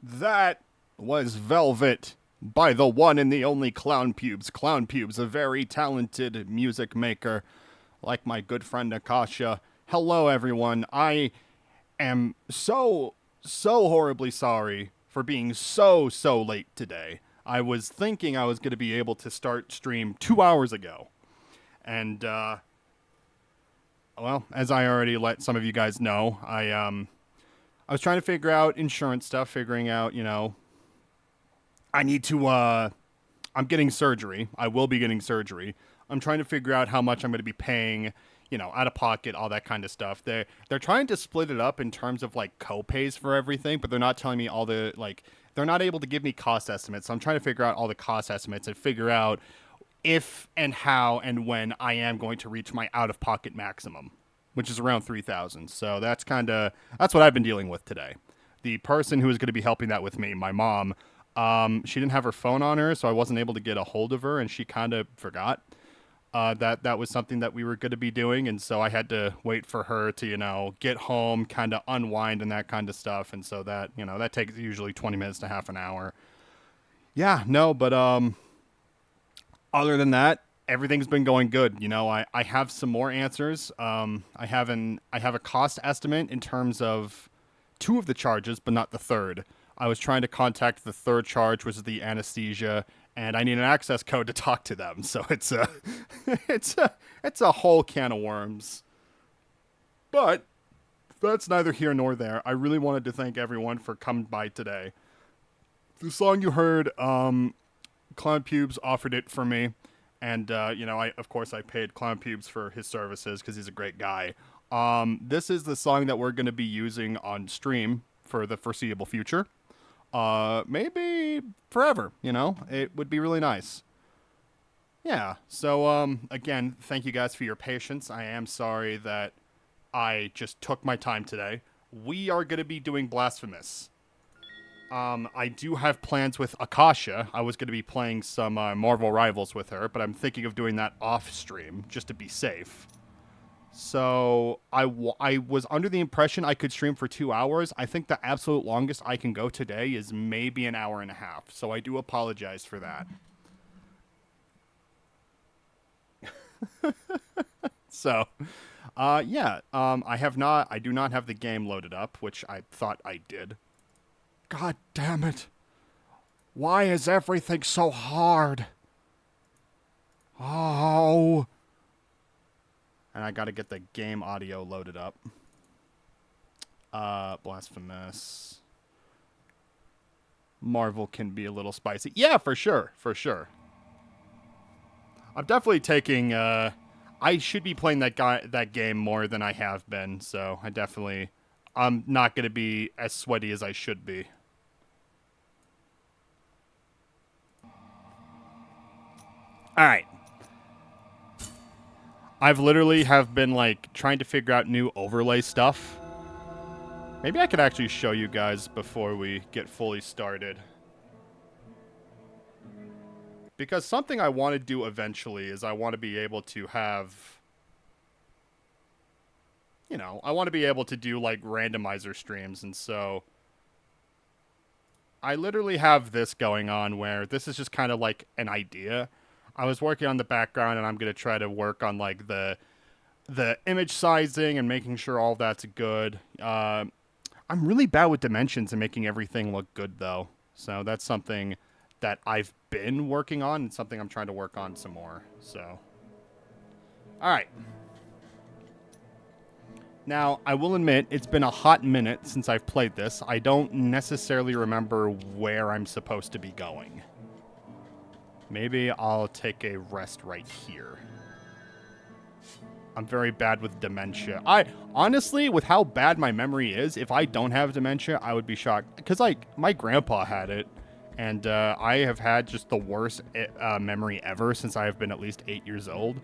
That was Velvet by the one and the only Clown Pubes. Clown Pubes, a very talented music maker, like my good friend Akasha. Hello, everyone. I am so horribly sorry for being so late today. I was thinking I was going to be able to start stream 2 hours ago. And, well, as I already let some of you guys know, I was trying to figure out insurance stuff, figuring out, I need to I'm getting surgery. I will be getting surgery. I'm trying to figure out how much I'm going to be paying, out of pocket, all that kind of stuff. They're trying to split it up in terms of like co-pays for everything, but they're not telling me all the like they're not able to give me cost estimates. So I'm trying to figure out all the cost estimates and figure out if and how and when I am going to reach my out of pocket maximum, which is around 3,000. So that's what I've been dealing with today. The person who is going to be helping that with me, my mom, she didn't have her phone on her, so I wasn't able to get a hold of her, and she kind of forgot that was something that we were going to be doing, and so I had to wait for her to get home, kind of unwind and that kind of stuff, and so that takes usually 20 minutes to half an hour. Yeah, no, but other than that, everything's been going good. I have some more answers. I have a cost estimate in terms of two of the charges, but not the third. I was trying to contact the third charge, which is the anesthesia, and I need an access code to talk to them. So it's a it's a whole can of worms. But that's neither here nor there. I really wanted to thank everyone for coming by today. The song you heard, Clown Pubes offered it for me, and I of course I paid Clown Pubes for his services because he's a great guy. This is the song that we're going to be using on stream for the foreseeable future. Maybe forever. It would be really nice. Yeah. So again, thank you guys for your patience. I am sorry that I just took my time today. We are going to be doing Blasphemous. I do have plans with Akasha. I was going to be playing some Marvel Rivals with her, but I'm thinking of doing that off stream just to be safe. So I was under the impression I could stream for 2 hours. I think the absolute longest I can go today is maybe an hour and a half. So I do apologize for that. So, yeah, I do not have the game loaded up, which I thought I did. God damn it. Why is everything so hard? Oh. And I gotta get the game audio loaded up. Blasphemous. Marvel can be a little spicy. Yeah, for sure. I'm definitely taking, I should be playing that game more than I have been, so I'm not gonna be as sweaty as I should be. Alright. I've literally have been like trying to figure out new overlay stuff. Maybe I could actually show you guys before we get fully started. Because something I want to do eventually is I want to be able to have, I want to be able to do like randomizer streams. And so I literally have this going on where this is just kind of like an idea. I was working on the background and I'm going to try to work on like the image sizing and making sure all that's good. I'm really bad with dimensions and making everything look good though. So that's something that I've been working on and something I'm trying to work on some more. So, all right. Now, I will admit, it's been a hot minute since I've played this. I don't necessarily remember where I'm supposed to be going. Maybe I'll take a rest right here. I'm very bad with dementia. Honestly, with how bad my memory is, if I don't have dementia, I would be shocked. Because, like, my grandpa had it. And I have had just the worst memory ever since I have been at least 8 years old.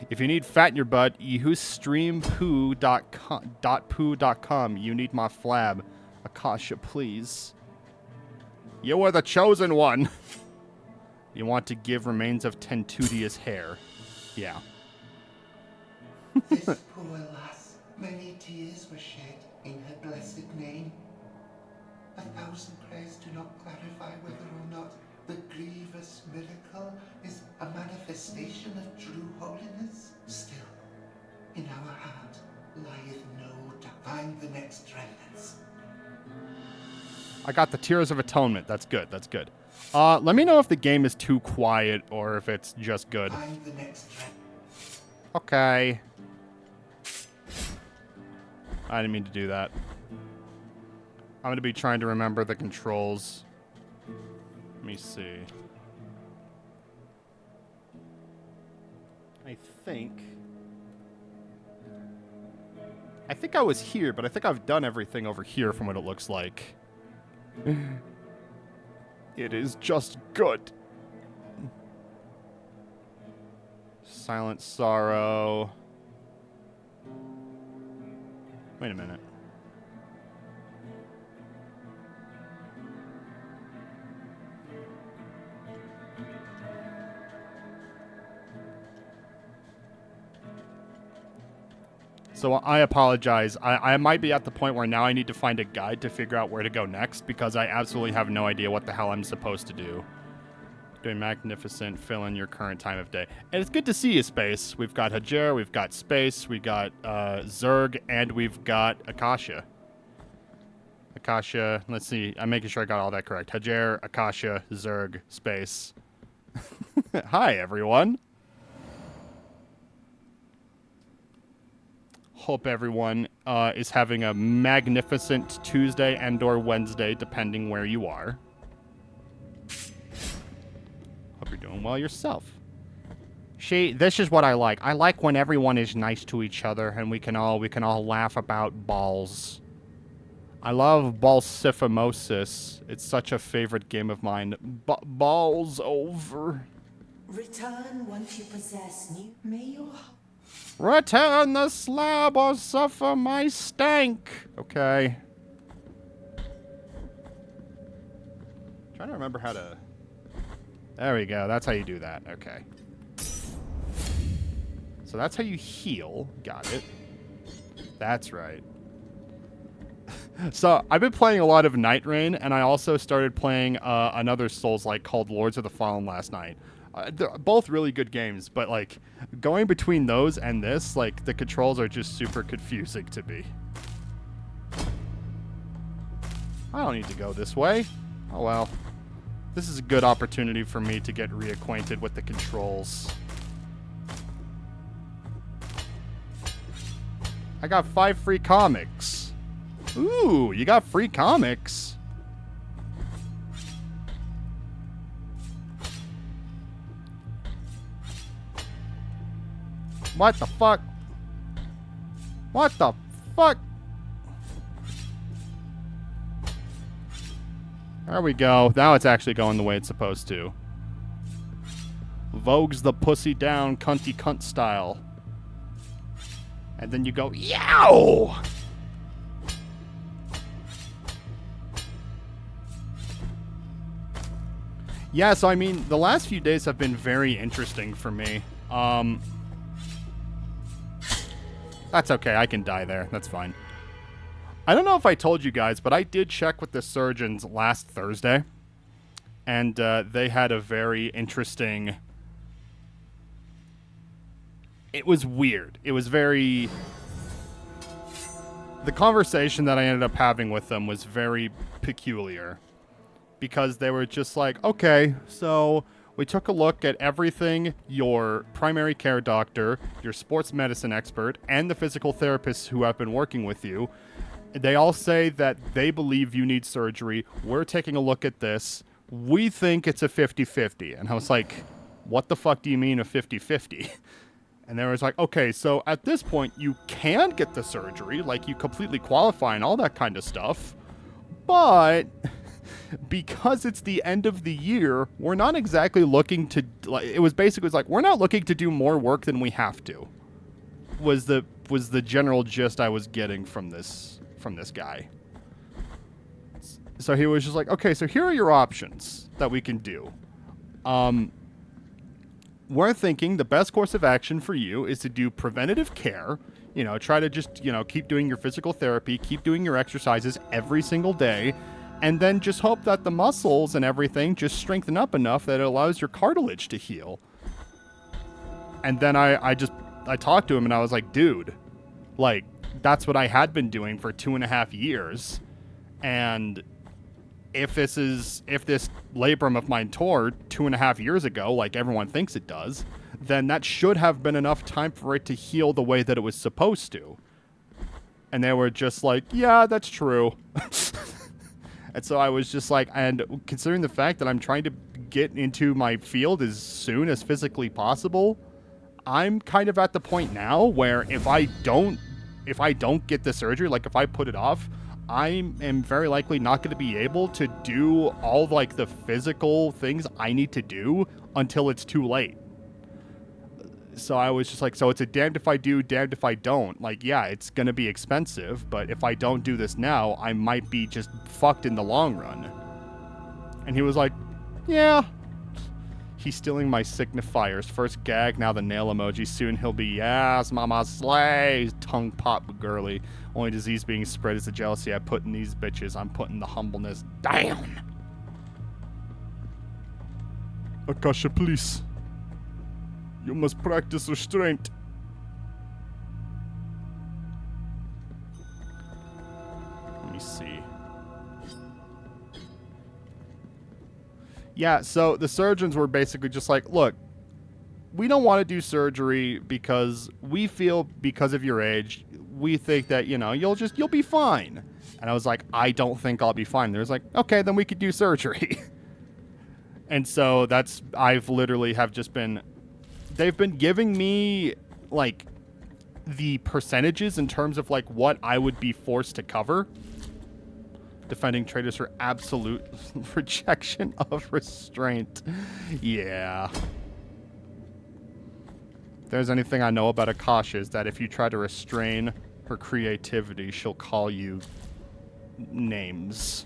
If you need fat in your butt, use streampoo.com. You need my flab. Akasha, please. You are the chosen one. You want to give remains of Tentutius hair. Yeah. This poor lass, many tears were shed in her blessed name. 1,000 prayers do not clarify whether or not the grievous miracle is a manifestation of true holiness. Still, in our heart lieth no to find the next remnants. I got the Tears of Atonement. That's good. That's good. Let me know if the game is too quiet or if it's just good. Find the next Okay. I didn't mean to do that. I'm going to be trying to remember the controls. Let me see. I think I was here, but I think I've done everything over here from what it looks like. It is just good. Silent Sorrow. Wait a minute. So I apologize. I might be at the point where now I need to find a guide to figure out where to go next because I absolutely have no idea what the hell I'm supposed to do. Doing magnificent, fill in your current time of day. And it's good to see you, Space. We've got Hajer, we've got Space, we got Zerg, and we've got Akasha. Akasha, let's see. I'm making sure I got all that correct. Hajer, Akasha, Zerg, Space. Hi, everyone. Hope everyone is having a magnificent Tuesday and or Wednesday, depending where you are. Hope you're doing well yourself. This is what I like. I like when everyone is nice to each other and we can all laugh about balls. I love Blasphemous. It's such a favorite game of mine. Balls over. Return once you possess new. May your Return the slab or suffer my stank. Okay. Trying to remember how to... There we go. That's how you do that. Okay. So that's how you heal. Got it. That's right. So I've been playing a lot of Night Rain, and I also started playing another Souls-like called Lords of the Fallen last night. They're both really good games, but like going between those and this, like the controls are just super confusing to me. I don't need to go this way. Oh well. This is a good opportunity for me to get reacquainted with the controls. I got 5 free comics. Ooh, you got free comics. What the fuck? What the fuck? There we go. Now it's actually going the way it's supposed to. Vogue's the pussy down, cunty cunt style. And then you go, yow! Yeah, so I mean, the last few days have been very interesting for me. That's okay, I can die there. That's fine. I don't know if I told you guys, but I did check with the surgeons last Thursday. And they had a very interesting... It was weird. It was very... The conversation that I ended up having with them was very peculiar. Because they were just like, okay, so... We took a look at everything your primary care doctor, your sports medicine expert, and the physical therapists who have been working with you. They all say that they believe you need surgery. We're taking a look at this. We think it's a 50-50. And I was like, what the fuck do you mean a 50-50? And they was like, okay, so at this point, you can get the surgery. Like, you completely qualify and all that kind of stuff. But... because it's the end of the year, we're not exactly looking to... Like, it was like, we're not looking to do more work than we have to. Was the general gist I was getting from this guy. So he was just like, okay, so here are your options that we can do. We're thinking the best course of action for you is to do preventative care. Try to just, keep doing your physical therapy, keep doing your exercises every single day. and then just hope that the muscles and everything just strengthen up enough that it allows your cartilage to heal. And then I talked to him and I was like, dude, like, that's what I had been doing for 2.5 years. And if this labrum of mine tore 2.5 years ago, like everyone thinks it does, then that should have been enough time for it to heal the way that it was supposed to. And they were just like, yeah, that's true. And so I was just like, and considering the fact that I'm trying to get into my field as soon as physically possible, I'm kind of at the point now where if I don't get the surgery, like if I put it off, I am very likely not going to be able to do all like the physical things I need to do until it's too late. So I was just like, so it's a damned if I do, damned if I don't. Like, yeah, it's going to be expensive, but if I don't do this now, I might be just fucked in the long run. And he was like, yeah. He's stealing my signifiers. First gag, now the nail emoji. Soon he'll be, yes, mama slay. Tongue pop girly. Only disease being spread is the jealousy I put in these bitches. I'm putting the humbleness down. Akasha, please. You must practice restraint. Let me see. Yeah, so the surgeons were basically just like, look, we don't want to do surgery because we feel because of your age, we think that, you know, you'll be fine. And I was like, I don't think I'll be fine. They was like, okay, then we could do surgery. And so I've literally have just been, they've been giving me like the percentages in terms of like what I would be forced to cover. Defending traitors for absolute rejection of restraint. Yeah. If there's anything I know about Akasha is that if you try to restrain her creativity, she'll call you names.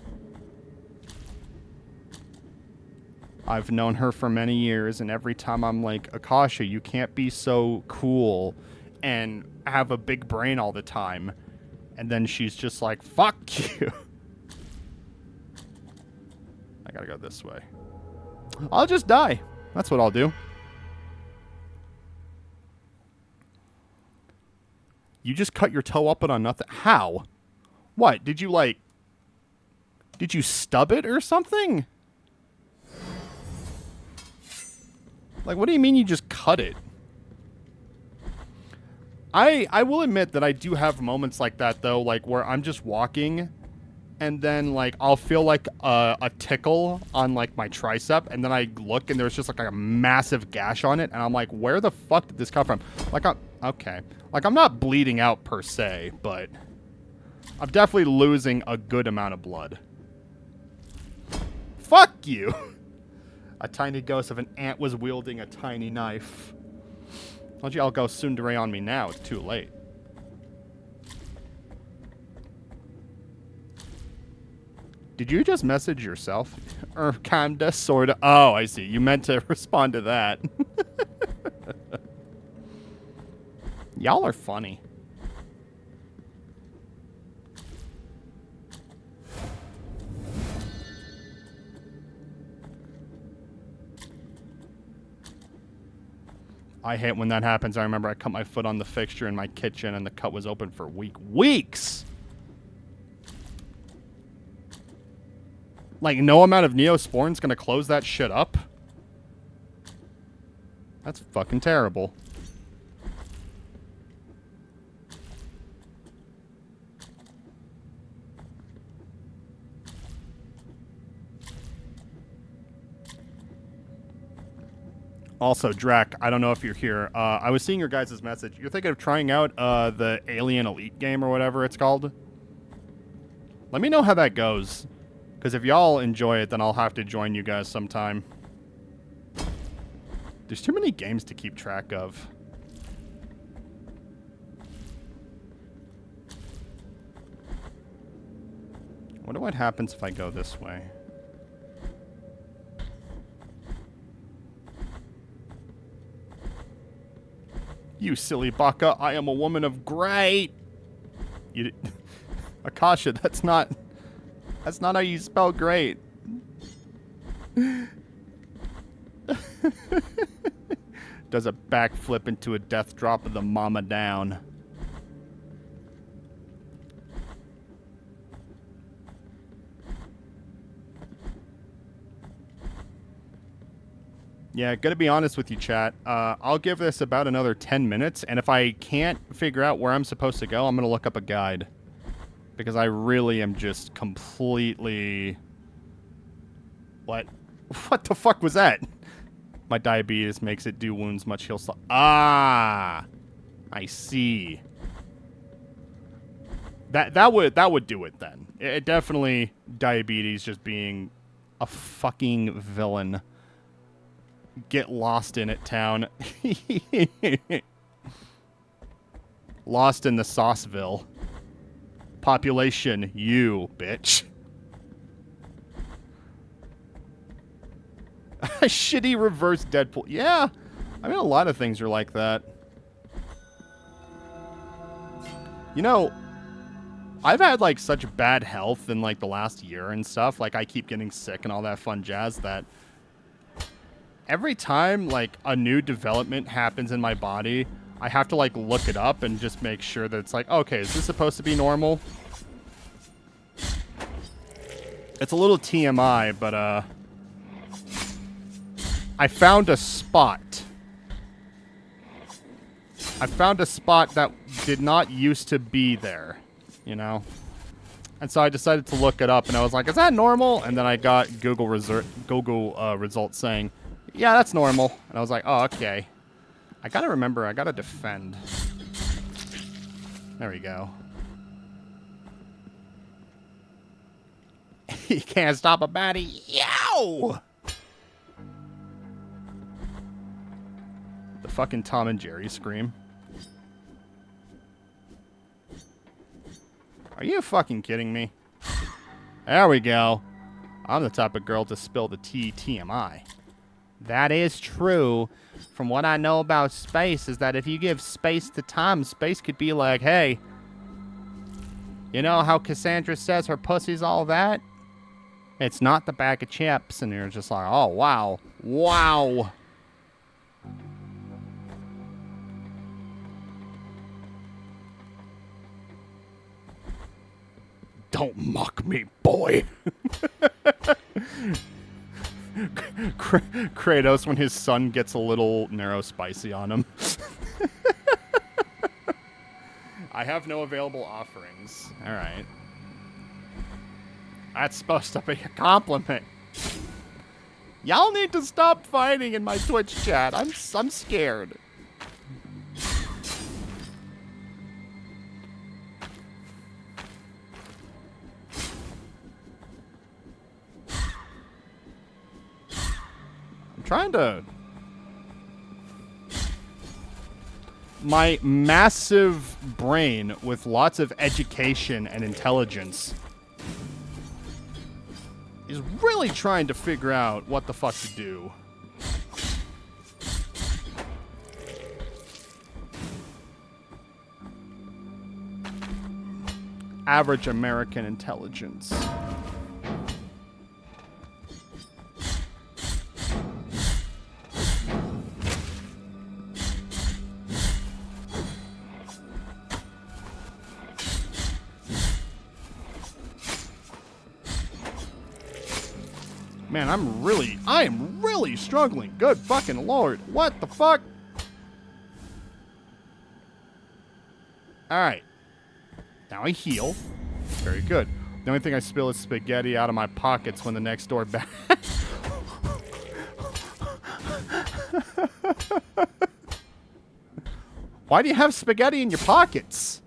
I've known her for many years, and every time I'm like, Akasha, you can't be so cool and have a big brain all the time. And then she's just like, fuck you. I gotta go this way. I'll just die. That's what I'll do. You just cut your toe up on nothing? How? What? Did you stub it or something? Like, what do you mean you just cut it? I will admit that I do have moments like that, though, like, where I'm just walking, and then, like, I'll feel, like, a tickle on, like, my tricep, and then I look, and there's just, like, a massive gash on it, and I'm like, where the fuck did this come from? Like, okay. Like, I'm not bleeding out, per se, but I'm definitely losing a good amount of blood. Fuck you! A tiny ghost of an ant was wielding a tiny knife. Why don't you all go tsundere on me now? It's too late. Did you just message yourself? Or kinda, sorta. Oh, I see. You meant to respond to that. Y'all are funny. I hate when that happens. I remember I cut my foot on the fixture in my kitchen and the cut was open for weeks. Like, no amount of Neosporin's gonna close that shit up? That's fucking terrible. Also, Drac, I don't know if you're here. I was seeing your guys' message. You're thinking of trying out the Alien Elite game or whatever it's called? Let me know how that goes. Because if y'all enjoy it, then I'll have to join you guys sometime. There's too many games to keep track of. I wonder what happens if I go this way. You silly baka, I am a woman of great. Akasha, that's not... That's not how you spell great. Does a backflip into a death drop of the mama down. Yeah, gonna be honest with you, chat. I'll give this about another 10 minutes, and if I can't figure out where I'm supposed to go, I'm gonna look up a guide. Because I really am just completely... What? What the fuck was that? My diabetes makes it do wounds much heal slow. Ah! I see. That would do it then. It definitely diabetes just being a fucking villain. Get lost in it, town. Lost in the Sauceville. Population, you, bitch. A shitty reverse Deadpool. Yeah, I mean, a lot of things are like that. You know, I've had, like, such bad health in, like, the last year and stuff. Like, I keep getting sick and all that fun jazz that every time, like, a new development happens in my body, I have to, like, look it up and just make sure that it's like, okay, is this supposed to be normal? It's a little TMI, but, I found a spot. I found a spot that did not used to be there, you know? And so I decided to look it up, and I was like, is that normal? And then I got Google results saying, yeah, that's normal. And I was like, oh, okay. I gotta remember, I gotta defend. There we go. You can't stop a baddie. Yow! The fucking Tom and Jerry scream. Are you fucking kidding me? There we go. I'm the type of girl to spill the tea TMI. That is true. From what I know about space is that if you give space to time, space could be like, hey, you know how Cassandra says her pussy's all that? It's not the bag of chips. And you're just like, oh, wow. Wow. Don't mock me, boy. Kratos when his son gets a little narrow spicy on him. I have no available offerings. All right. That's supposed to be a compliment. Y'all need to stop fighting in my Twitch chat. I'm scared. Trying to... My massive brain with lots of education and intelligence is really trying to figure out what the fuck to do. Average American intelligence. Man, I am really struggling. Good fucking lord. What the fuck? Alright. Now I heal. Very good. The only thing I spill is spaghetti out of my pockets when the next door back. Why do you have spaghetti in your pockets?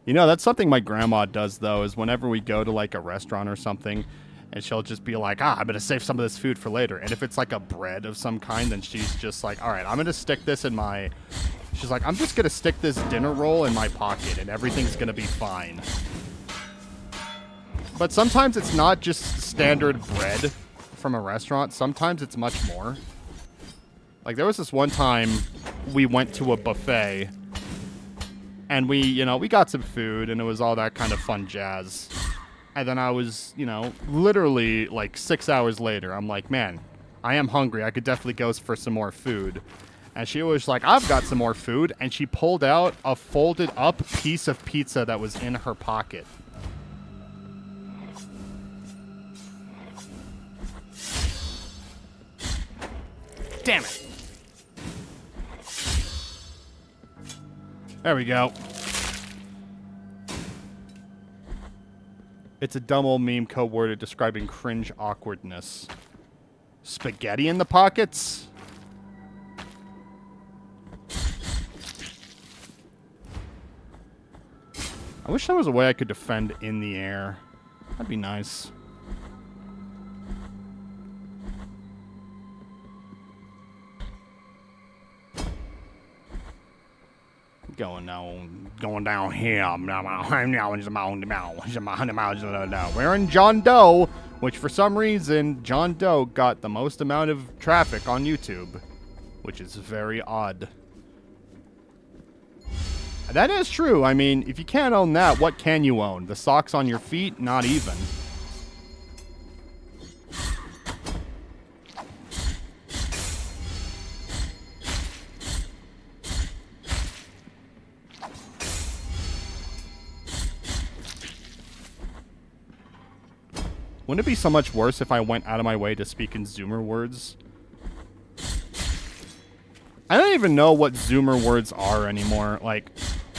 You know, that's something my grandma does, though, is whenever we go to, like, a restaurant or something, and she'll just be like, I'm going to save some of this food for later. And if it's, like, a bread of some kind, then she's just like, all right, I'm going to stick this in my... She's like, I'm just going to stick this dinner roll in my pocket, and everything's going to be fine. But sometimes it's not just standard bread from a restaurant. Sometimes it's much more. Like, there was this one time we went to a buffet... And we got some food, and it was all that kind of fun jazz. And then I was, literally like 6 hours later, I'm like, man, I am hungry. I could definitely go for some more food. And she was like, I've got some more food. And she pulled out a folded up piece of pizza that was in her pocket. Damn it. There we go. It's a dumb old meme code worded describing cringe awkwardness. Spaghetti in the pockets? I wish there was a way I could defend in the air. That'd be nice. Going down here. We're in John Doe, which for some reason, John Doe got the most amount of traffic on YouTube, which is very odd. That is true. I mean, if you can't own that, what can you own? The socks on your feet? Not even. Wouldn't it be so much worse if I went out of my way to speak in Zoomer words? I don't even know what Zoomer words are anymore. Like,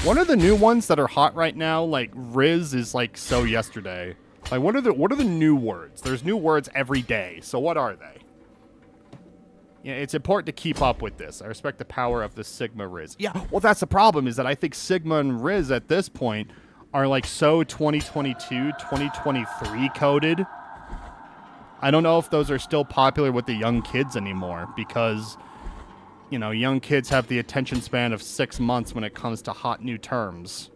what are the new ones that are hot right now? Like, Riz is like so yesterday. Like, what are the new words? There's new words every day. So what are they? Yeah, it's important to keep up with this. I respect the power of the Sigma Riz. Yeah, well, that's the problem, is that I think Sigma and Riz at this point are like so 2022, 2023 coded. I don't know if those are still popular with the young kids anymore, because, young kids have the attention span of 6 months when it comes to hot new terms.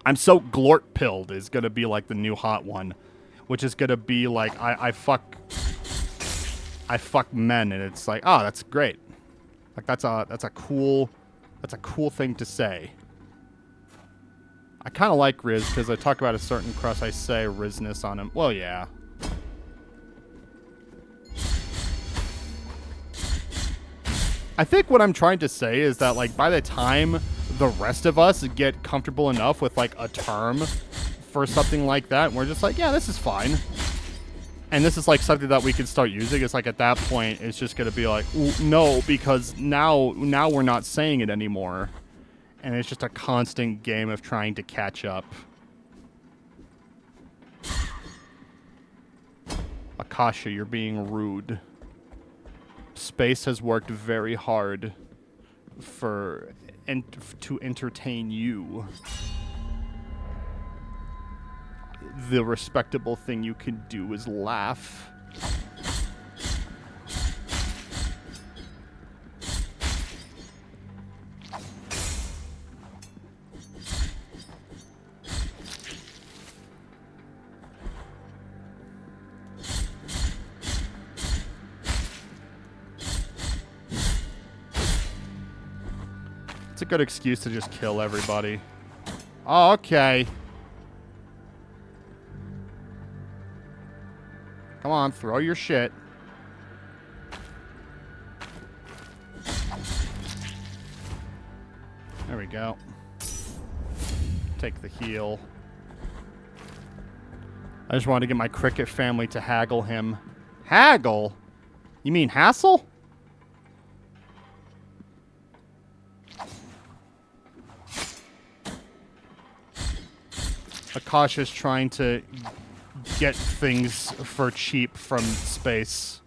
I'm so glort-pilled is going to be like the new hot one, which is going to be like, I fuck men, and it's like, oh, that's great. Like, that's a cool thing to say. I kind of like Riz, because I talk about a certain crush, I say Rizness on him. Well, yeah. I think what I'm trying to say is that, like, by the time the rest of us get comfortable enough with, like, a term for something like that, we're just like, yeah, this is fine. And this is, like, something that we can start using. It's like, at that point, it's just going to be like, no, because now we're not saying it anymore. And it's just a constant game of trying to catch up. Akasha, you're being rude. Space has worked very hard to entertain you. The respectable thing you can do is laugh. It's a good excuse to just kill everybody. Oh, okay. Come on, throw your shit. There we go. Take the heal. I just wanted to get my cricket family to haggle him. Haggle? You mean hassle? Akasha's trying to get things for cheap from space.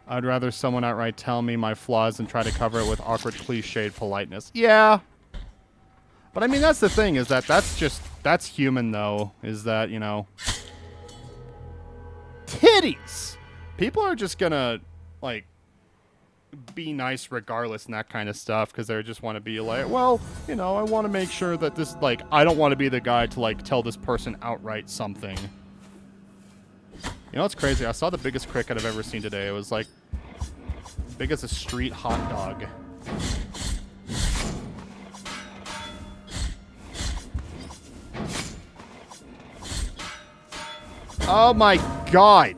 I'd rather someone outright tell me my flaws than try to cover it with awkward cliched politeness. Yeah. But I mean, that's the thing, is that that's human, though, is that, titties! People are just gonna, like, be nice regardless and that kind of stuff, because they just want to be like, well, I want to make sure that this, like, I don't want to be the guy to, like, tell this person outright something. It's crazy. I saw the biggest cricket I've ever seen today. It was like Big as a street hot dog. Oh my god!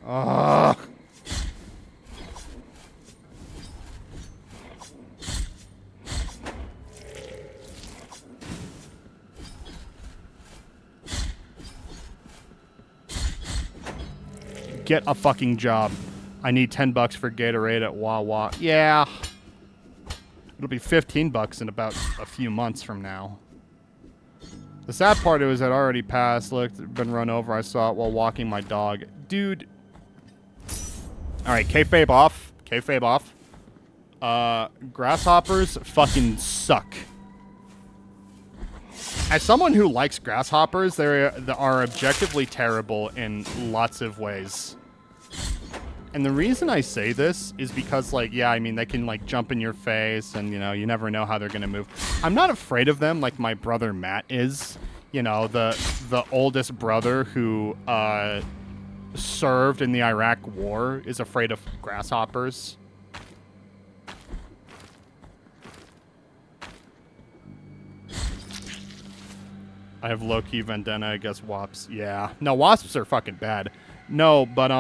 Ugh. Get a fucking job. I need $10 for Gatorade at Wawa. Yeah. It'll be $15 in about a few months from now. The sad part is it already passed. Look, been run over. I saw it while walking my dog. Dude. Alright, kayfabe off. Kayfabe off. Grasshoppers fucking suck. As someone who likes grasshoppers, they are objectively terrible in lots of ways. And the reason I say this is because, like, yeah, I mean, they can, like, jump in your face and, you know, you never know how they're going to move. I'm not afraid of them like my brother Matt is. You know, the oldest brother who served in the Iraq War is afraid of grasshoppers. I have low-key vendetta against wasps. Yeah. No, wasps are fucking bad. No, but,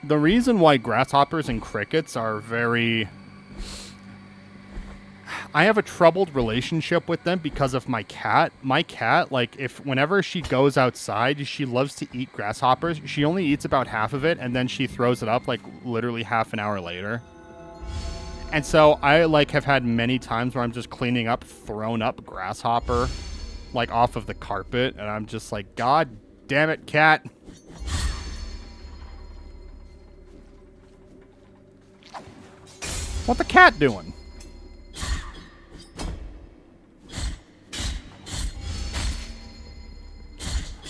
the reason why grasshoppers and crickets are very... I have a troubled relationship with them because of my cat. My cat, like, whenever she goes outside, she loves to eat grasshoppers. She only eats about half of it, and then she throws it up, like, literally half an hour later. And so I, like, have had many times where I'm just cleaning up thrown up grasshopper, like, off of the carpet, and I'm just like, God damn it, cat. What the cat doing?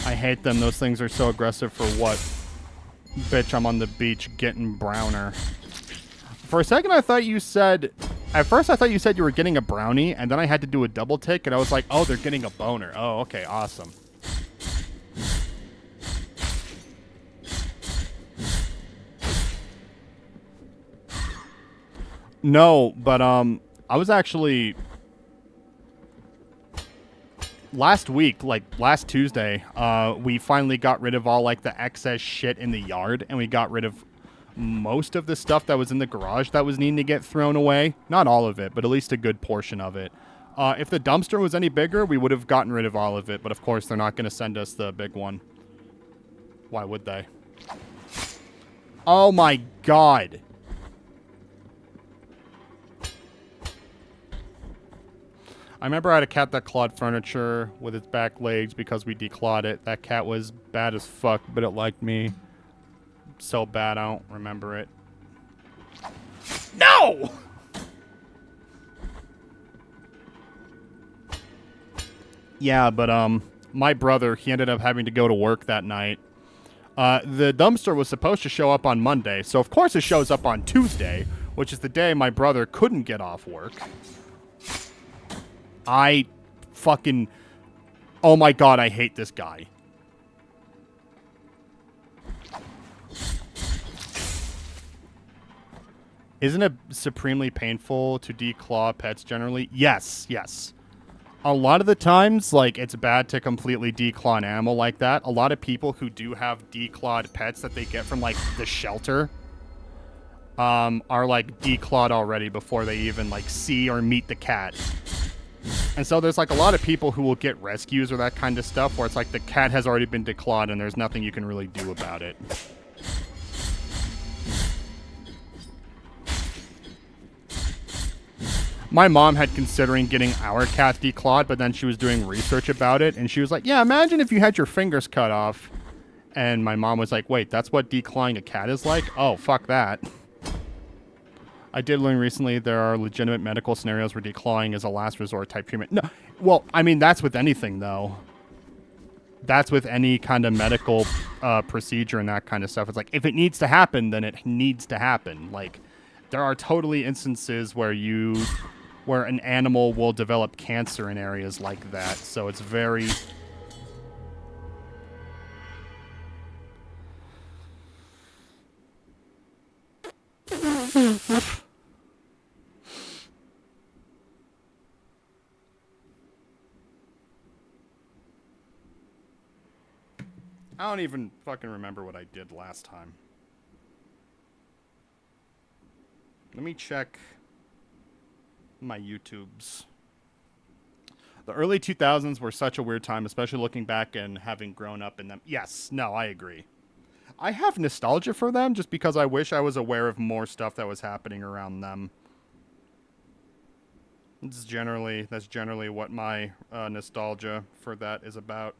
I hate them. Those things are so aggressive for what? Bitch, I'm on the beach getting browner. For a second, I thought you said... At first, I thought you said you were getting a brownie, and then I had to do a double take, and I was like, oh, they're getting a boner. Oh, okay, awesome. No, but, I was actually... Last week, like, last Tuesday, we finally got rid of all, like, the excess shit in the yard, and we got rid of most of the stuff that was in the garage that was needing to get thrown away. Not all of it, but at least a good portion of it. If the dumpster was any bigger, we would have gotten rid of all of it, but of course they're not going to send us the big one. Why would they? Oh my god! I remember I had a cat that clawed furniture with its back legs because we declawed it. That cat was bad as fuck, but it liked me. So bad, I don't remember it. No! Yeah, but, my brother, he ended up having to go to work that night. The dumpster was supposed to show up on Monday, so of course it shows up on Tuesday, which is the day my brother couldn't get off work. I fucking... Oh my god, I hate this guy. Isn't it supremely painful to declaw pets generally? Yes, yes. A lot of the times, like, it's bad to completely declaw an animal like that. A lot of people who do have declawed pets that they get from, like, the shelter are, like, declawed already before they even, like, see or meet the cat. And so there's, like, a lot of people who will get rescues or that kind of stuff where it's like the cat has already been declawed and there's nothing you can really do about it. My mom had considering getting our cat declawed, but then she was doing research about it, and she was like, yeah, imagine if you had your fingers cut off. And my mom was like, wait, that's what declawing a cat is like? Oh, fuck that. I did learn recently there are legitimate medical scenarios where declawing is a last resort type treatment. No, well, I mean, that's with anything, though. That's with any kind of medical procedure and that kind of stuff. It's like, if it needs to happen, then it needs to happen. Like, there are totally instances where an animal will develop cancer in areas like that. So it's very... I don't even fucking remember what I did last time. Let me check my YouTubes. The early 2000s were such a weird time, especially looking back and having grown up in them. Yes, no, I agree. I have nostalgia for them just because I wish I was aware of more stuff that was happening around them. That's generally what my nostalgia for that is about.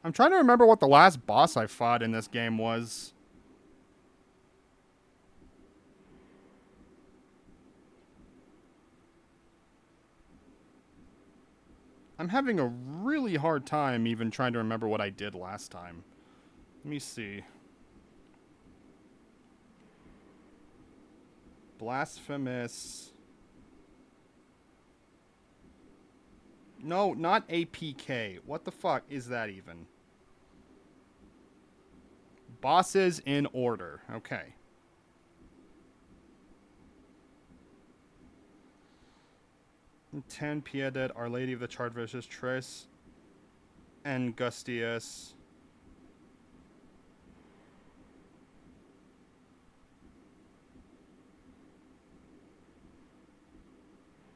I'm trying to remember what the last boss I fought in this game was. I'm having a really hard time even trying to remember what I did last time. Let me see. Blasphemous. No, not APK. What the fuck is that even? Bosses in order. Okay. Ten Piedad, Our Lady of the Charred versus Tres Angustias.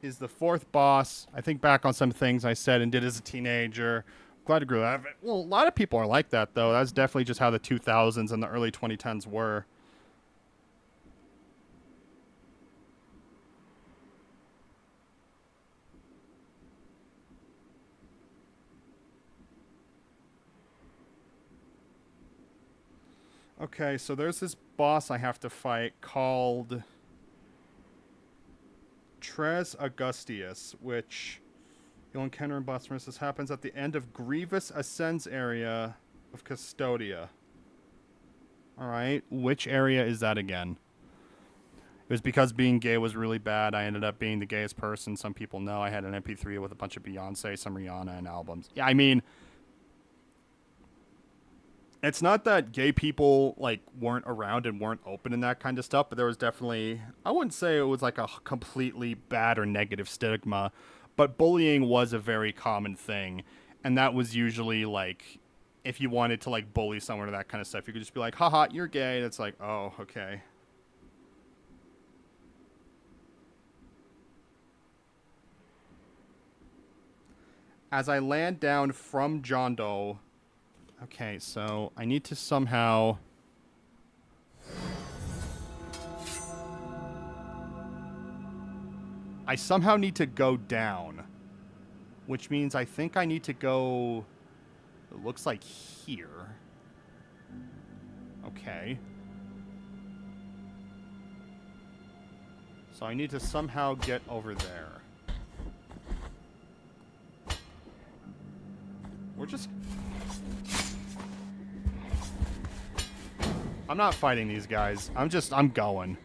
Is the fourth boss. I think back on some things I said and did as a teenager. Glad to grow out of it. Well, a lot of people are like that, though. That's definitely just how the 2000s and the early 2010s were. Okay, so there's this boss I have to fight called Tres Augustius, which you'll encounter in Blasphemous. This happens at the end of Grievous Ascends area of Custodia. Alright, which area is that again? It was because being gay was really bad. I ended up being the gayest person. Some people know I had an MP3 with a bunch of Beyonce, some Rihanna, and albums. Yeah, I mean, it's not that gay people like weren't around and weren't open and that kind of stuff, but there was definitely, I wouldn't say it was like a completely bad or negative stigma, but bullying was a very common thing, and that was usually like if you wanted to like bully someone or that kind of stuff, you could just be like, haha, you're gay, and it's like, oh, okay. As I land down from John Doe. Okay, so I need to somehow... I somehow need to go down. Which means I think I need to go... It looks like here. Okay. So I need to somehow get over there. We're just... I'm not fighting these guys. I'm going.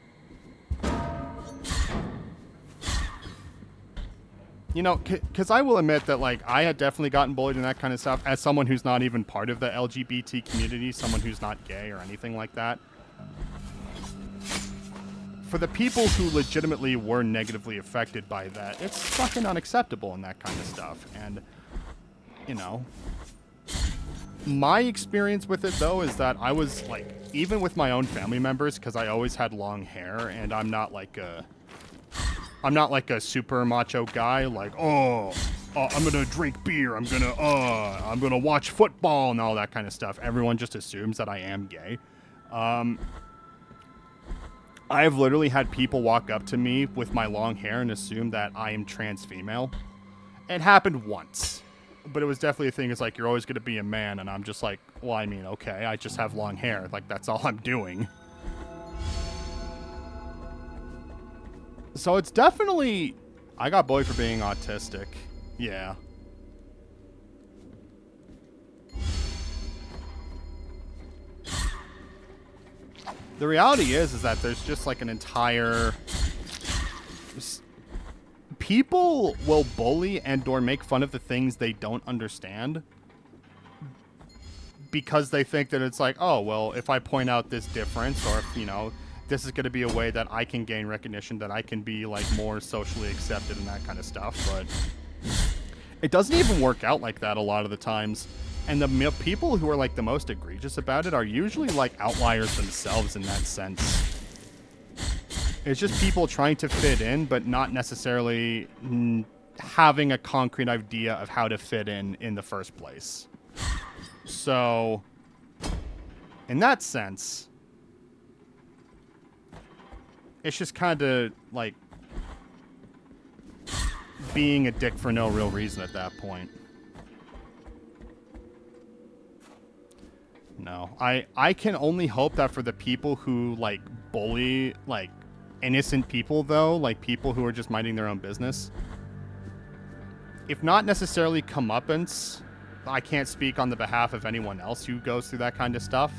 You know, because I will admit that, like, I had definitely gotten bullied and that kind of stuff as someone who's not even part of the LGBT community, someone who's not gay or anything like that. For the people who legitimately were negatively affected by that, it's fucking unacceptable and that kind of stuff. And, you know... My experience with it, though, is that I was, like, even with my own family members, because I always had long hair, and I'm not like a super macho guy, like, I'm gonna drink beer, I'm gonna watch football and all that kind of stuff. Everyone just assumes that I am gay. I've literally had people walk up to me with my long hair and assume that I am trans female. It happened once. But it was definitely a thing. It's like, you're always going to be a man. And I'm just like, well, I mean, okay, I just have long hair. Like, that's all I'm doing. So it's definitely... I got bullied for being autistic. Yeah. The reality is that there's just like an entire... People will bully and or make fun of the things they don't understand because they think that it's like, oh, well, if I point out this difference, or if, you know, this is going to be a way that I can gain recognition, that I can be like more socially accepted and that kind of stuff. But it doesn't even work out like that a lot of the times. And the people who are like the most egregious about it are usually like outliers themselves in that sense. It's just people trying to fit in, but not necessarily having a concrete idea of how to fit in the first place. So, in that sense, it's just kind of like being a dick for no real reason at that point. No, I can only hope that for the people who like bully like innocent people, though, like people who are just minding their own business, if not necessarily comeuppance, I can't speak on the behalf of anyone else who goes through that kind of stuff.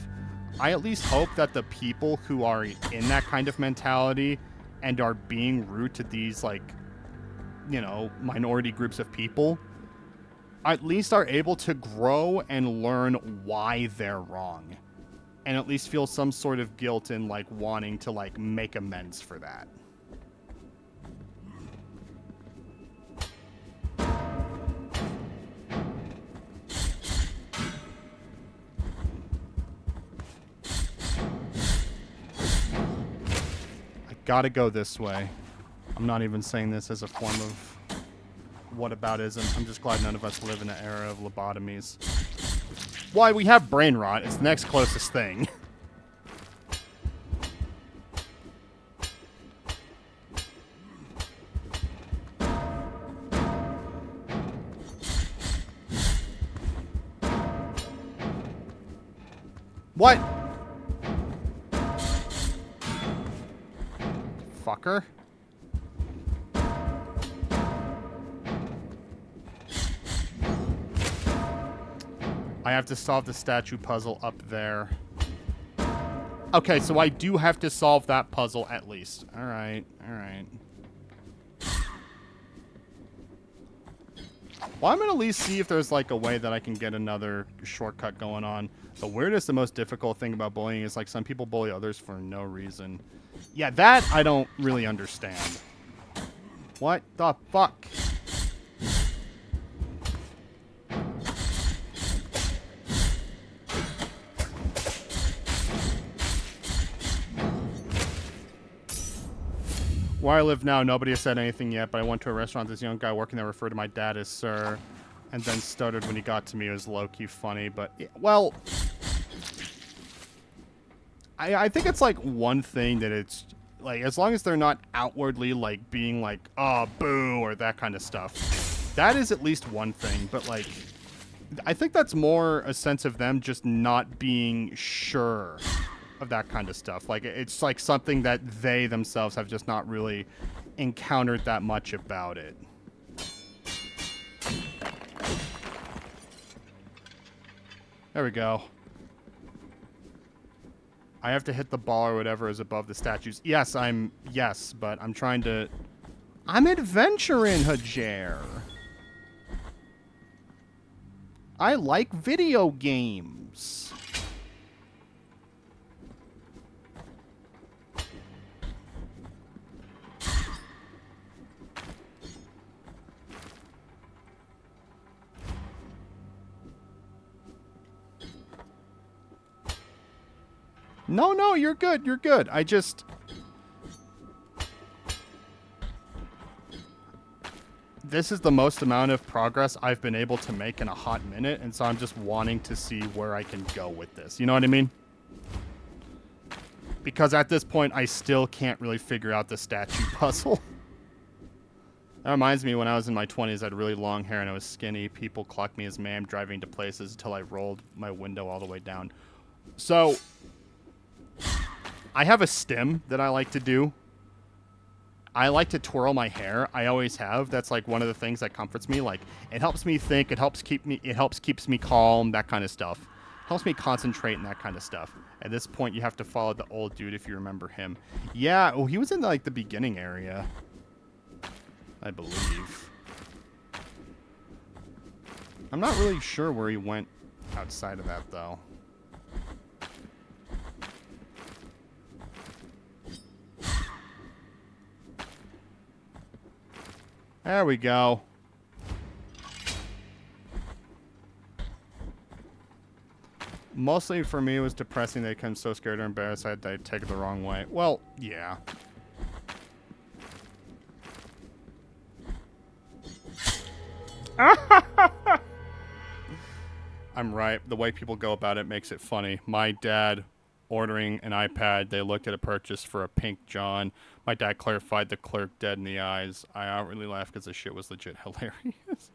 I at least hope that the people who are in that kind of mentality and are being rude to these, like, you know, minority groups of people at least are able to grow and learn why they're wrong. And at least feel some sort of guilt in, like, wanting to, like, make amends for that. I gotta go this way. I'm not even saying this as a form of whataboutism. I'm just glad none of us live in an era of lobotomies. Why, we have brain rot. It's the next closest thing. What? Fucker. I have to solve the statue puzzle up there. Okay, so I do have to solve that puzzle at least. Alright, alright. Well, I'm gonna at least see if there's like a way that I can get another shortcut going on. The weirdest, the most difficult thing about bullying is like some people bully others for no reason. Yeah, that I don't really understand. What the fuck? Where I live now, nobody has said anything yet, but I went to a restaurant. This young guy working there referred to my dad as sir, and then stuttered when he got to me. It was low-key funny, but, well, I think it's, like, one thing that it's, like, as long as they're not outwardly, like, being like, oh, boo, or that kind of stuff, that is at least one thing, but, like, I think that's more a sense of them just not being sure of that kind of stuff. Like, it's like something that they themselves have just not really encountered that much about it. There we go. I have to hit the ball or whatever is above the statues. Yes, but I'm trying to... I'm adventuring, Hajer. I like video games. No, you're good. You're good. I just... This is the most amount of progress I've been able to make in a hot minute, and so I'm just wanting to see where I can go with this. You know what I mean? Because at this point, I still can't really figure out the statue puzzle. That reminds me, when I was in my 20s, I had really long hair and I was skinny. People clocked me as ma'am driving to places until I rolled my window all the way down. So... I have a stim that I like to do. I like to twirl my hair. I always have. That's like one of the things that comforts me. Like, it helps me think. It helps keeps me calm. That kind of stuff. Helps me concentrate and that kind of stuff. At this point, you have to follow the old dude if you remember him. Yeah, oh, he was in like the beginning area, I believe. I'm not really sure where he went outside of that, though. There we go. Mostly for me, it was depressing. They become so scared or embarrassed that they take it the wrong way. Well, yeah. I'm right. The way people go about it makes it funny. My dad ordering an iPad, they looked at a purchase for a pink John. My dad clarified the clerk dead in the eyes. I outwardly laughed because the shit was legit hilarious.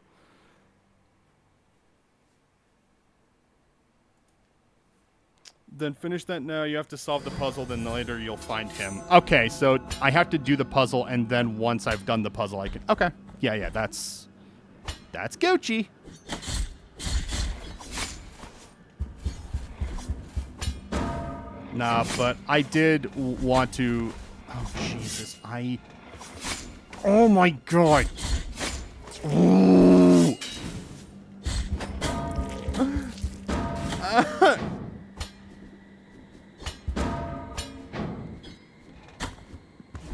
Then finish that now. You have to solve the puzzle, then later you'll find him. Okay, so I have to do the puzzle, and then once I've done the puzzle, I can... Okay. Yeah, that's Gucci. Nah, but I did want to... Oh, Jesus. Oh, my God. Ooh.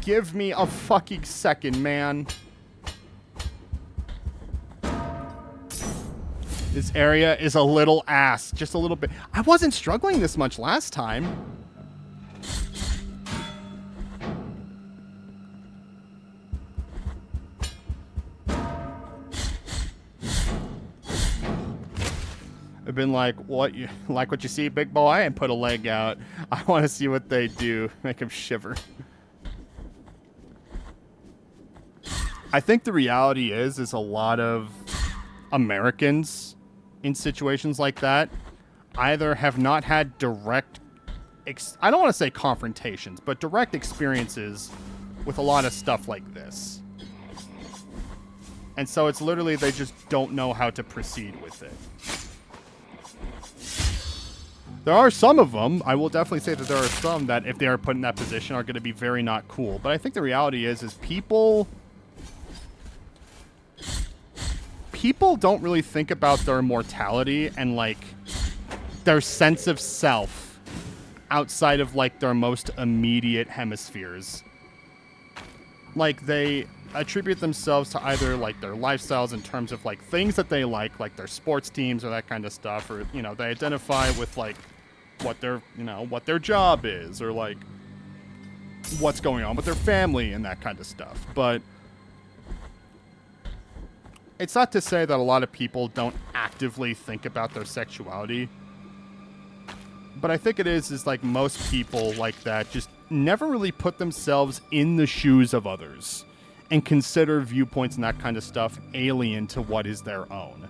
Give me a fucking second, man. This area is a little ass. Just a little bit. I wasn't struggling this much last time. I've been like, what you like what you see, big boy? And put a leg out. I want to see what they do. Make him shiver. I think the reality is a lot of Americans in situations like that either have not had direct, I don't want to say confrontations, but direct experiences with a lot of stuff like this. And so it's literally they just don't know how to proceed with it. There are some of them, I will definitely say that there are some that if they are put in that position are going to be very not cool. But I think the reality is people don't really think about their mortality and like their sense of self outside of like their most immediate hemispheres. Like they attribute themselves to either like their lifestyles in terms of like things that they like their sports teams or that kind of stuff, or you know, they identify with like what their, you know, what their job is, or like what's going on with their family and that kind of stuff. But it's not to say that a lot of people don't actively think about their sexuality. But I think it is like most people like that just never really put themselves in the shoes of others and consider viewpoints and that kind of stuff alien to what is their own.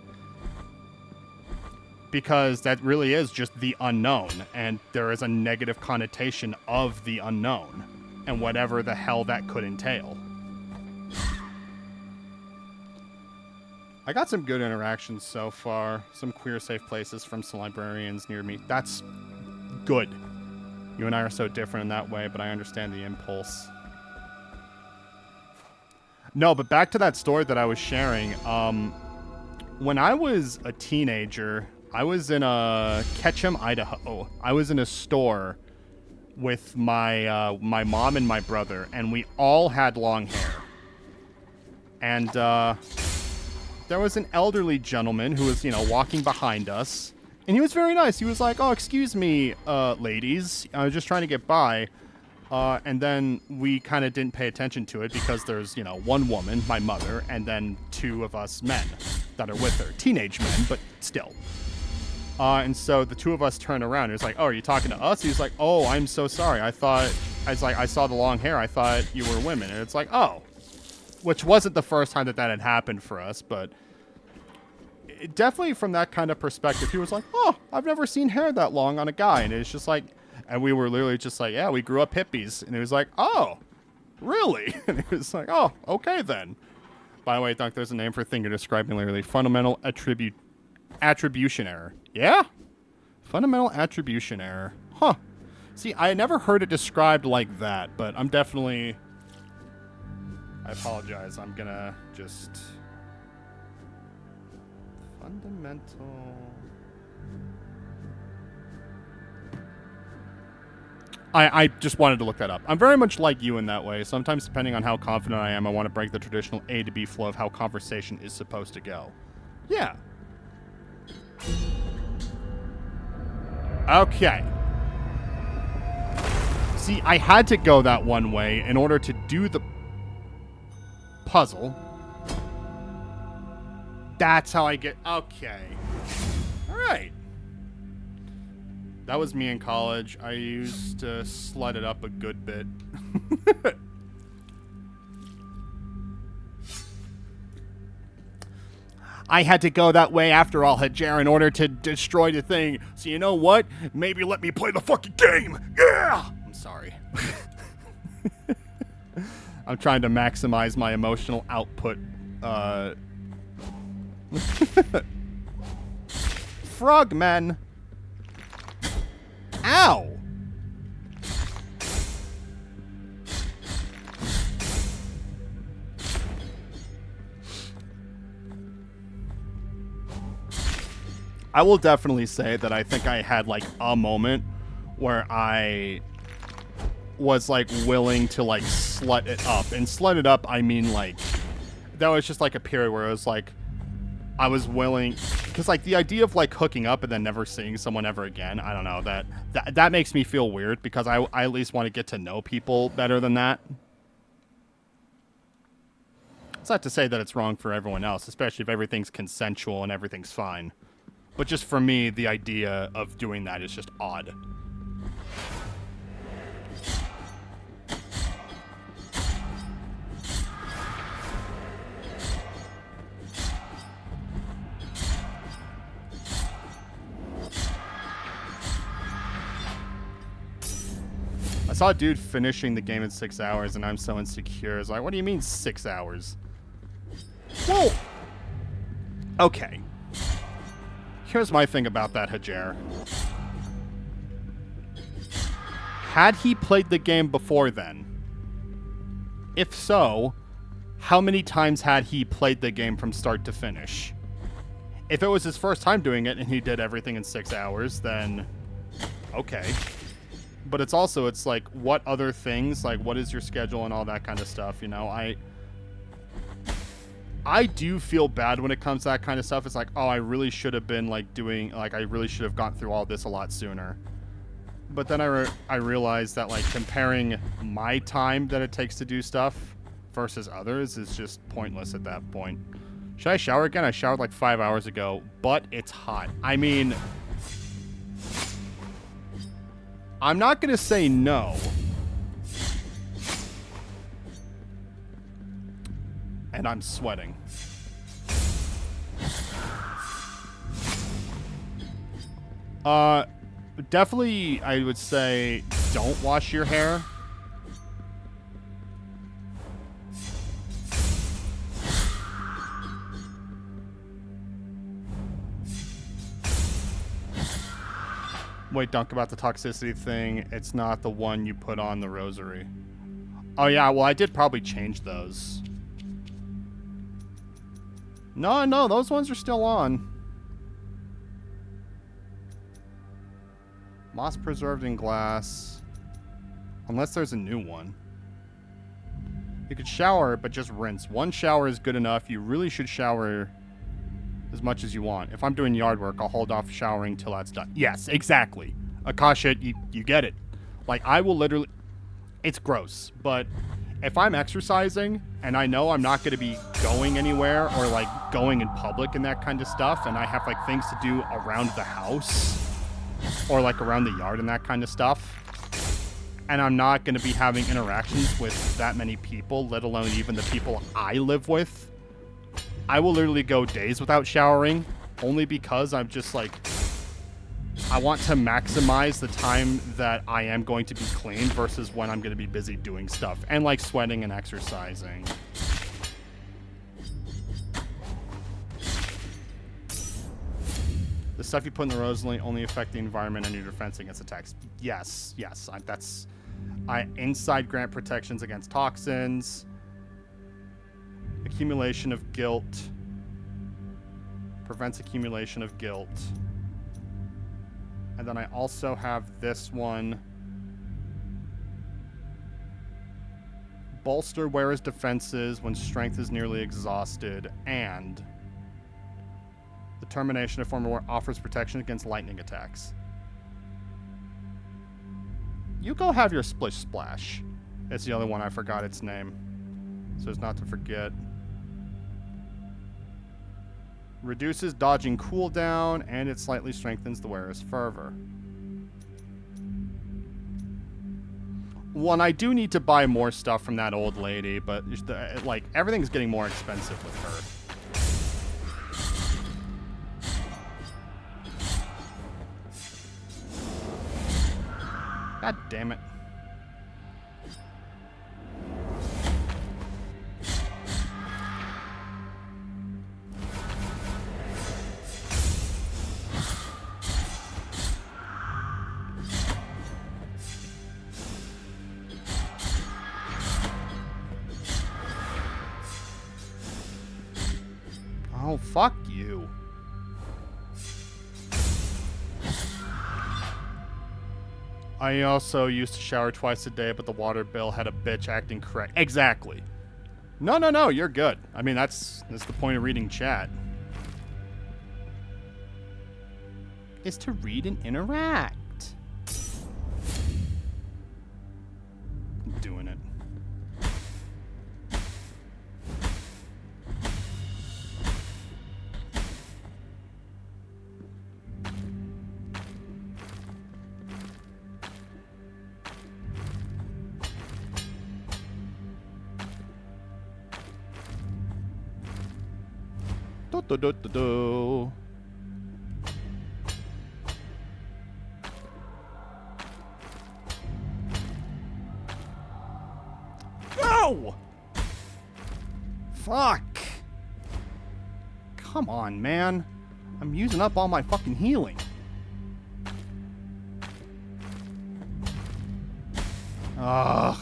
Because that really is just the unknown, and there is a negative connotation of the unknown and whatever the hell that could entail. I got some good interactions so far. Some queer safe places from some librarians near me. That's good. You and I are so different in that way, but I understand the impulse. No, but back to that story that I was sharing. When I was a teenager, I was in Ketchum, Idaho. I was in a store with my my mom and my brother, and we all had long hair. And there was an elderly gentleman who was, you know, walking behind us, and he was very nice. He was like, "Oh, excuse me, ladies. I was just trying to get by." And then we kind of didn't pay attention to it because there's, you know, one woman, my mother, and then two of us men that are with her. Teenage men, but still. And so the two of us turned around. He was like, "Oh, are you talking to us?" He was like, "Oh, I'm so sorry. I saw the long hair. I thought you were women." And it's like, "Oh," which wasn't the first time that had happened for us, but definitely from that kind of perspective, he was like, "Oh, I've never seen hair that long on a guy." And it's just like, and we were literally just like, "Yeah, we grew up hippies." And he was like, "Oh, really?" And he was like, "Oh, okay then." By the way, Dunk, there's a name for a thing you're describing literally. Fundamental attribution error. Yeah? Fundamental attribution error. Huh. See, I never heard it described like that, but I'm definitely... I apologize. I'm gonna just... Fundamental... I just wanted to look that up. I'm very much like you in that way. Sometimes, depending on how confident I am, I want to break the traditional A to B flow of how conversation is supposed to go. Yeah. Okay. See, I had to go that one way in order to do the puzzle. That's how I get... Okay. All right. That was me in college. I used to sled it up a good bit. I had to go that way after all, Hajar, in order to destroy the thing. So you know what? Maybe let me play the fucking game. Yeah! I'm sorry. I'm trying to maximize my emotional output. Frogmen. Ow! I will definitely say that I think I had like a moment where I was like willing to like slut it up. And slut it up, I mean like that was just like a period where it was like I was willing, because like the idea of like hooking up and then never seeing someone ever again, I don't know, that makes me feel weird, because I at least want to get to know people better than that. It's not to say that it's wrong for everyone else, especially if everything's consensual and everything's fine. But just for me, the idea of doing that is just odd. I saw a dude finishing the game in 6 hours, and I'm so insecure. It's like, what do you mean 6 hours? Whoa! Okay. Here's my thing about that, Hajar. Had he played the game before then? If so, how many times had he played the game from start to finish? If it was his first time doing it and he did everything in 6 hours, then okay. But it's also, it's like, what other things, like, what is your schedule and all that kind of stuff, you know? I do feel bad when it comes to that kind of stuff. It's like, oh, I really should have been, like, doing, like, I really should have gone through all this a lot sooner. But then I realized that, like, comparing my time that it takes to do stuff versus others is just pointless at that point. Should I shower again? I showered, like, 5 hours ago, but it's hot. I mean, I'm not going to say no. And I'm sweating. Definitely, I would say don't wash your hair. Wait, Dunk, about the toxicity thing. It's not the one you put on the rosary. Oh, yeah, well, I did probably change those. No, those ones are still on. Moss preserved in glass. Unless there's a new one. You could shower, but just rinse. One shower is good enough. You really should shower as much as you want. If I'm doing yard work, I'll hold off showering till that's done. Yes, exactly. Akasha, you get it. Like, I will literally... It's gross, but if I'm exercising and I know I'm not going to be going anywhere or, like, going in public and that kind of stuff, and I have, like, things to do around the house or, like, around the yard and that kind of stuff, and I'm not going to be having interactions with that many people, let alone even the people I live with, I will literally go days without showering, only because I'm just like, I want to maximize the time that I am going to be clean versus when I'm going to be busy doing stuff and like sweating and exercising. The stuff you put in the rose only affect the environment and your defense against attacks. Yes, yes. Inside grant protections against toxins. Accumulation of guilt. Prevents accumulation of guilt. And then I also have this one. Bolster wearer's defenses when strength is nearly exhausted. And the termination of former war offers protection against lightning attacks. You go have your splish splash. It's the other one, I forgot its name. So as not to forget. Reduces dodging cooldown, and it slightly strengthens the wearer's fervor. One, I do need to buy more stuff from that old lady, but like everything's getting more expensive with her. God damn it. Oh, fuck you. I also used to shower twice a day, but the water bill had a bitch acting correct. Exactly. No, you're good. I mean, that's the point of reading chat. Is to read and interact. I'm doing it. Do. No! Fuck. Come on, man. I'm using up all my fucking healing. Ugh.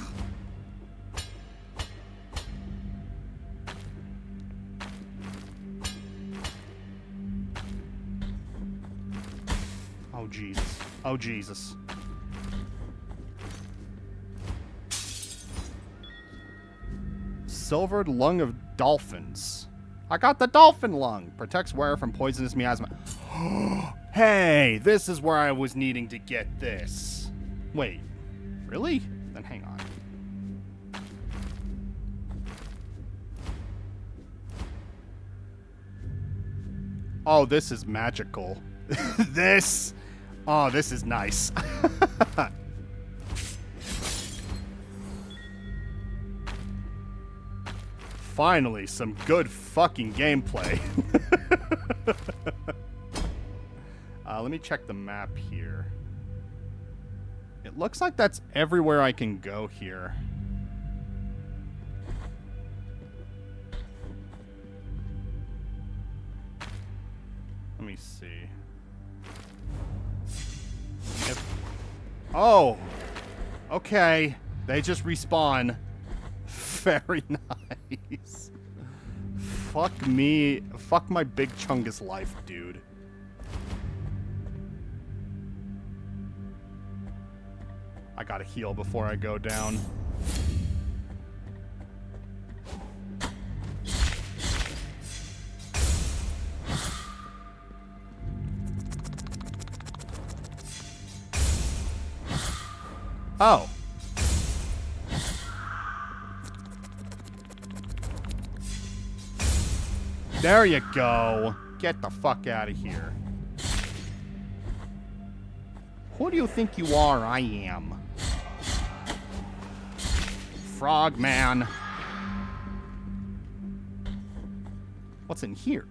Oh, Jesus. Oh, Jesus. Silvered lung of dolphins. I got the dolphin lung. Protects wearer from poisonous miasma. Hey, this is where I was needing to get this. Wait, really? Then hang on. Oh, this is magical. This... Oh, this is nice. Finally, some good fucking gameplay. Let me check the map here. It looks like that's everywhere I can go here. Let me see. Oh, okay. They just respawn. Very nice. Fuck me. Fuck my big chungus life, dude. I gotta heal before I go down. Oh. There you go. Get the fuck out of here. Who do you think you are? I am. Frogman. What's in here?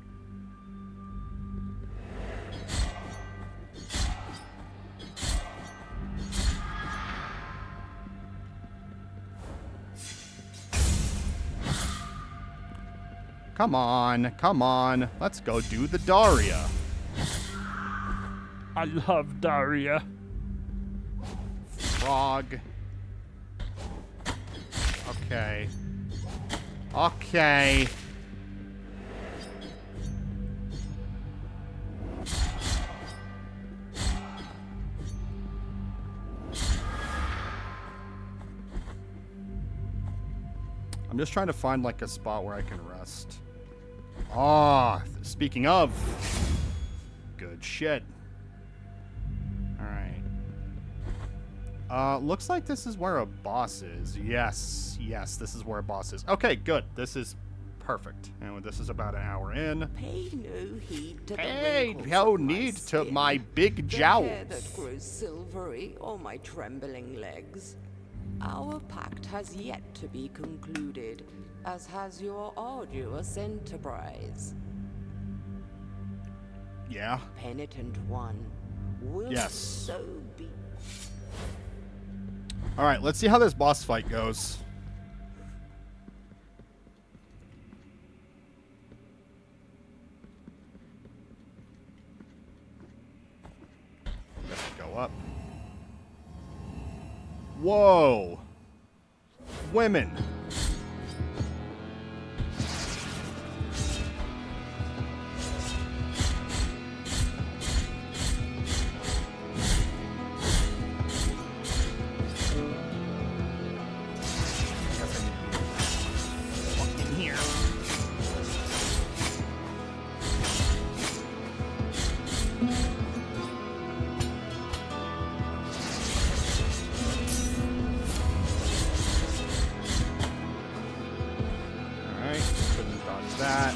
Come on, come on. Let's go do the Daria. I love Daria. Frog. Okay. Okay. I'm just trying to find like a spot where I can rest. Ah, speaking of, good shit. Alright. Looks like this is where a boss is. Yes, this is where a boss is. Okay, good. This is perfect. And this is about an hour in. Pay no heed to Pay the no wrinkles of my need to skin, my big the hair that jowls. grows silvery, or my trembling legs. Our pact has yet to be concluded, as has your arduous enterprise. Yeah. Penitent one, will Yes. so be. Alright, let's see how this boss fight goes. Let's go up. Whoa! Women! In here. Alright, couldn't dodge that.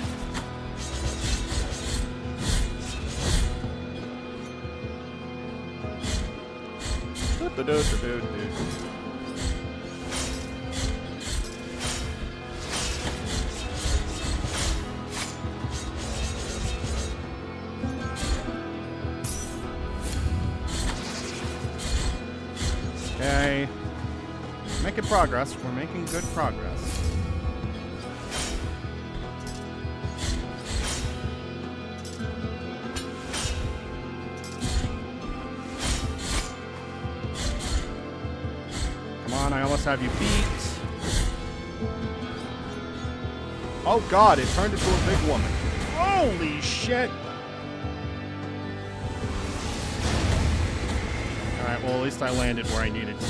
Okay. Making progress. We're making good progress. Come on, I almost have you beat. Oh god, it turned into a big woman. Holy shit! Alright, well at least I landed where I needed to.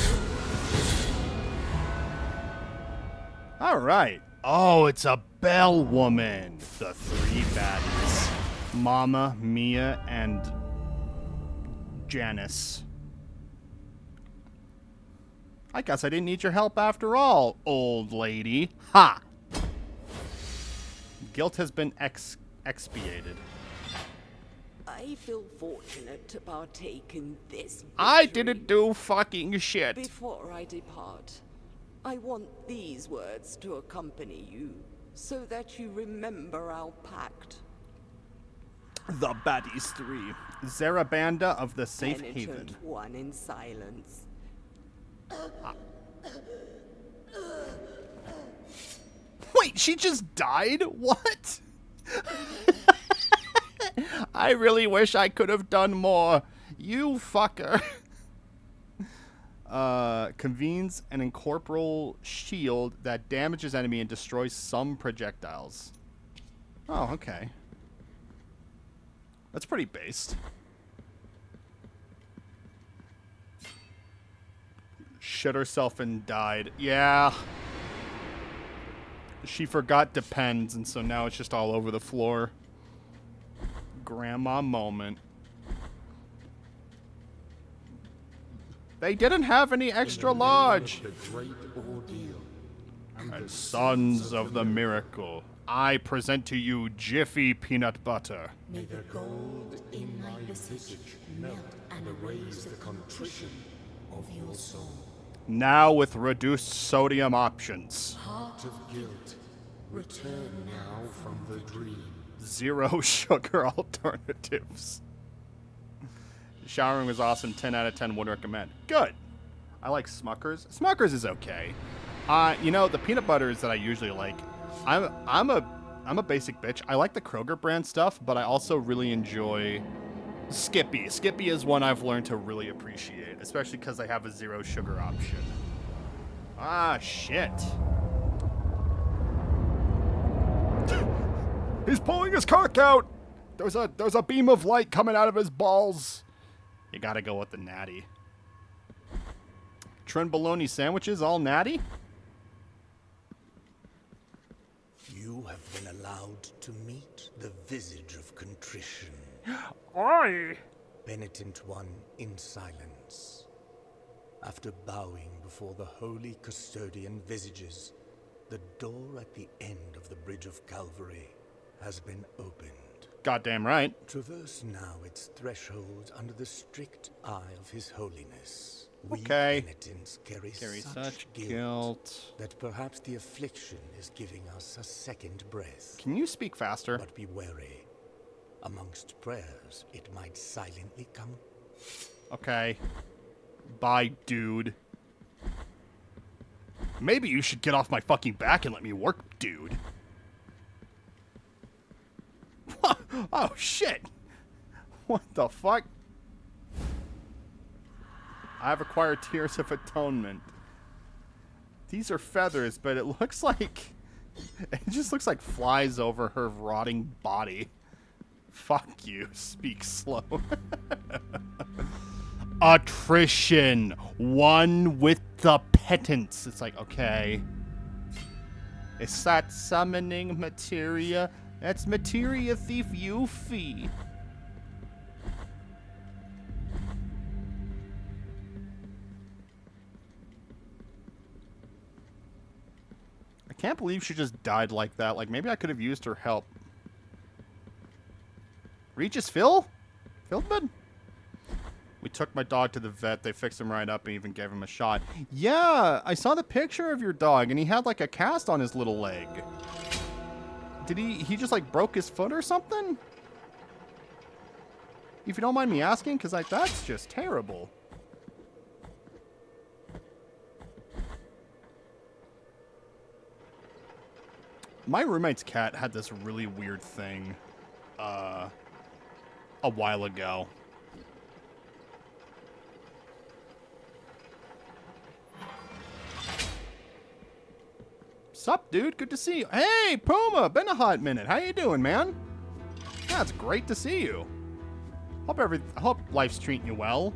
Alright. Oh, it's a Bell woman. The three baddies. Mama, Mia, and Janice. I guess I didn't need your help after all, old lady. Ha! Guilt has been expiated. I feel fortunate to partake in this I victory. didn't do fucking shit. Before I depart, I want these words to accompany you, so that you remember our pact. The baddies three. Zarabanda of the Safe Penitent Haven. one in silence. Wait, she just died? What? I really wish I could have done more. You fucker. Convenes an incorporeal shield that damages enemy and destroys some projectiles. Oh, okay. That's pretty based. Shit herself and died. Yeah. She forgot depends, and so now it's just all over the floor. Grandma moment. They didn't have any extra large. The great ordeal. And sons of the miracle, I present to you Jiffy Peanut Butter. May the gold in my visage melt and Erase the contrition of your soul. Now with reduced sodium options. Heart of guilt. Return now from the dream. 0 sugar alternatives. Showering was awesome. 10 out of 10 would recommend. Good. I like Smuckers. Smuckers is okay. You know, the peanut butters that I usually like, I'm a basic bitch. I like the Kroger brand stuff, but I also really enjoy Skippy. Skippy is one I've learned to really appreciate, especially because I have a 0 sugar option. Ah, shit. He's pulling his cock out. There's a beam of light coming out of his balls. You gotta go with the natty. Trenbolone sandwiches, all natty? You have been allowed to meet the visage of contrition. Oi! Penitent one in silence. After bowing before the holy custodian visages, the door at the end of the Bridge of Calvary has been opened. Goddamn right. Traverse now its threshold under the strict eye of His Holiness. Okay. We penitents carry such guilt that perhaps the affliction is giving us a second breath. Can you speak faster? But be wary. Amongst prayers, it might silently come. Okay. Bye, dude. Maybe you should get off my fucking back and let me work, dude. Oh, shit. What the fuck? I have acquired Tears of Atonement. These are feathers, but it looks like... It just looks like flies over her rotting body. Fuck you. Speak slow. Attrition. One with the penance. It's like, okay. Is that summoning materia? That's materia thief Yuffie. I can't believe she just died like that. Like, maybe I could have used her help. Regis Phil? Philbin? We took my dog to the vet. They fixed him right up and even gave him a shot. Yeah, I saw the picture of your dog, and he had, like, a cast on his little leg. Did he just, like, broke his foot or something? If you don't mind me asking, because, like, that's just terrible. My roommate's cat had this really weird thing a while ago. Sup, dude? Good to see you. Hey, Puma! Been a hot minute. How you doing, man? Yeah, it's great to see you. Hope life's treating you well.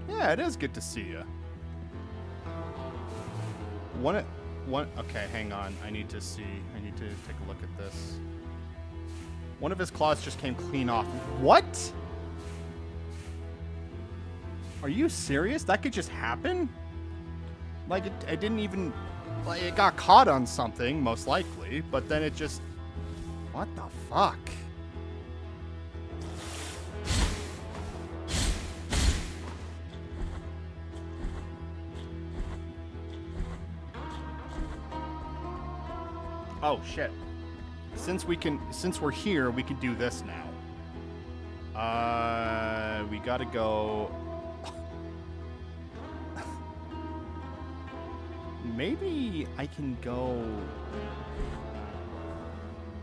Yeah, it is good to see you. Okay, hang on. I need to take a look at this. One of his claws just came clean off. What? Are you serious? That could just happen? Like, it didn't even... Like, it got caught on something, most likely, but then it just... What the fuck? Oh, shit. Since we're here, we can do this now. We gotta go... Maybe I can go...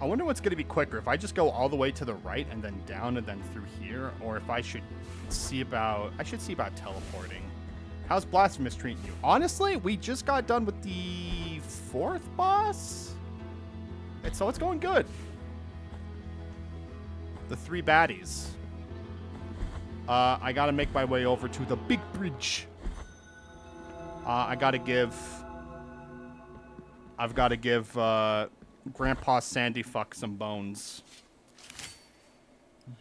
I wonder what's gonna be quicker, if I just go all the way to the right and then down and then through here, or if I should see about... I should see about teleporting. How's Blasphemous treating you? Honestly, we just got done with the 4th boss? So it's going good. The 3 baddies. I gotta make my way over to the big bridge. I've got to give Grandpa Sandy Fuck some bones.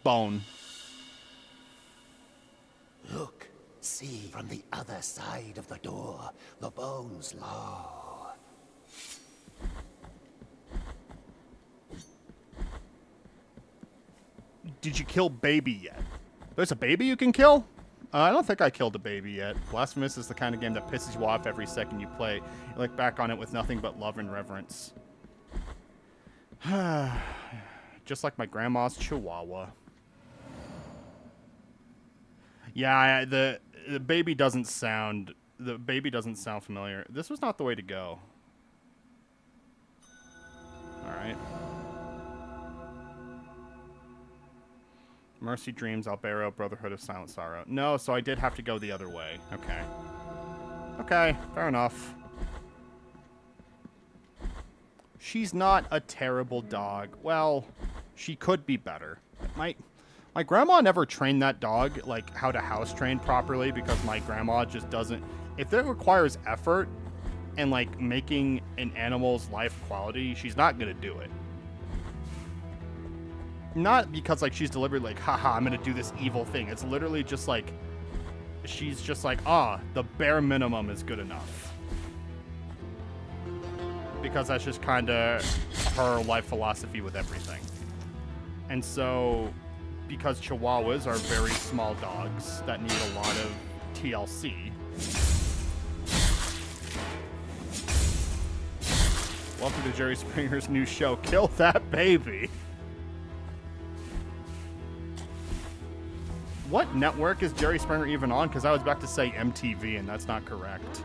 Bone. Look, see from the other side of the door, the bones lie. Did you kill baby yet? There's a baby you can kill? I don't think I killed a baby yet. Blasphemous is the kind of game that pisses you off every second you play. You look back on it with nothing but love and reverence. Just like my grandma's chihuahua. Yeah, the baby doesn't sound... The baby doesn't sound familiar. This was not the way to go. Alright. Mercy Dreams, Albero, Brotherhood of Silent Sorrow. No, so I did have to go the other way. Okay. Okay, fair enough. She's not a terrible dog. Well, she could be better. My grandma never trained that dog, like, how to house train properly, because my grandma just doesn't... If it requires effort and, like, making an animal's life quality, she's not gonna do it. Not because, like, she's deliberately like, haha, I'm gonna do this evil thing. It's literally just like, she's just like, the bare minimum is good enough. Because that's just kind of her life philosophy with everything. And so, because Chihuahuas are very small dogs that need a lot of TLC. Welcome to Jerry Springer's new show, Kill That Baby. What network is Jerry Springer even on? Because I was about to say MTV, and that's not correct.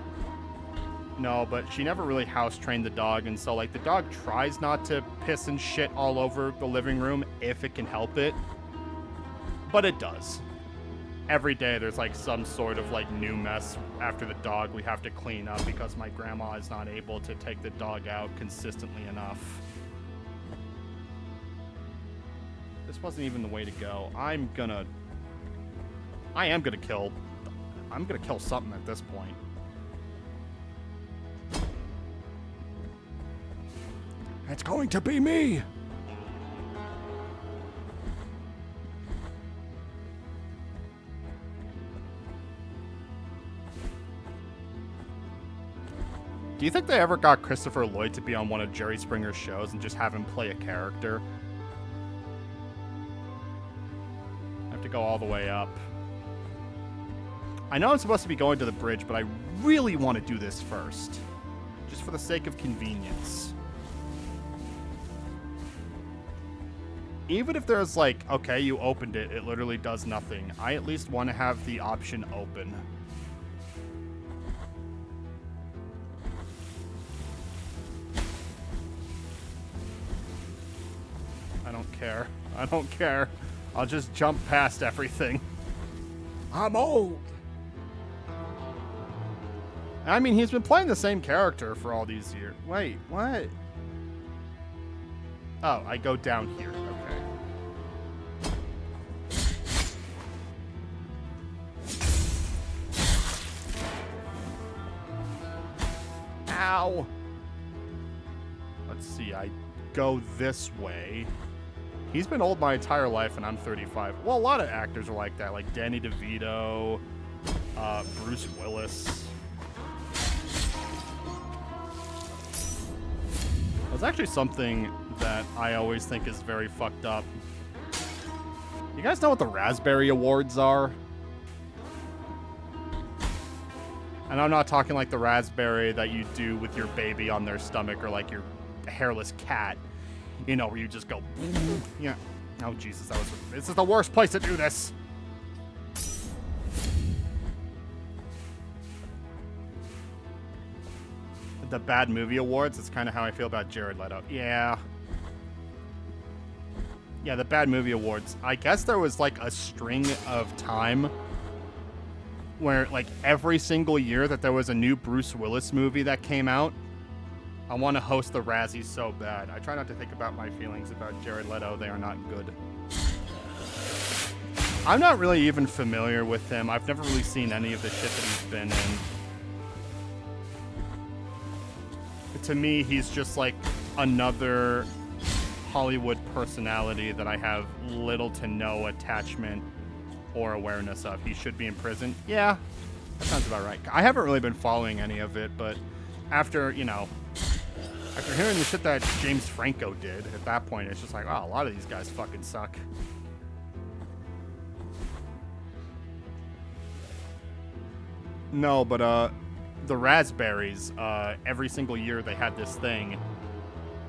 No, but she never really house-trained the dog, and so, like, the dog tries not to piss and shit all over the living room if it can help it. But it does. Every day there's, like, some sort of, like, new mess after the dog we have to clean up because my grandma is not able to take the dog out consistently enough. This wasn't even the way to go. I'm gonna kill something at this point. It's going to be me! Do you think they ever got Christopher Lloyd to be on one of Jerry Springer's shows and just have him play a character? I have to go all the way up. I know I'm supposed to be going to the bridge, but I really want to do this first. Just for the sake of convenience. Even if there's like, okay, you opened it, it literally does nothing. I at least want to have the option open. I don't care. I don't care. I'll just jump past everything. I'm old. I mean, he's been playing the same character for all these years. Wait, what? Oh, I go down here. Okay. Ow. Let's see, I go this way. He's been old my entire life, and I'm 35. Well, a lot of actors are like that, like Danny DeVito, Bruce Willis. That's actually something that I always think is very fucked up. You guys know what the Raspberry Awards are? And I'm not talking like the raspberry that you do with your baby on their stomach or like your hairless cat. You know, where you just go, yeah. Oh, Jesus, this is the worst place to do this. The Bad Movie Awards, it's kind of how I feel about Jared Leto. Yeah. Yeah, the Bad Movie Awards. I guess there was like a string of time where like every single year that there was a new Bruce Willis movie that came out, I want to host the Razzies so bad. I try not to think about my feelings about Jared Leto. They are not good. I'm not really even familiar with him. I've never really seen any of the shit that he's been in. To me, he's just like another Hollywood personality that I have little to no attachment or awareness of. He should be in prison. Yeah, that sounds about right. I haven't really been following any of it, but after hearing the shit that James Franco did, at that point, it's just like, wow, a lot of these guys fucking suck. No, but, the Raspberries, every single year they had this thing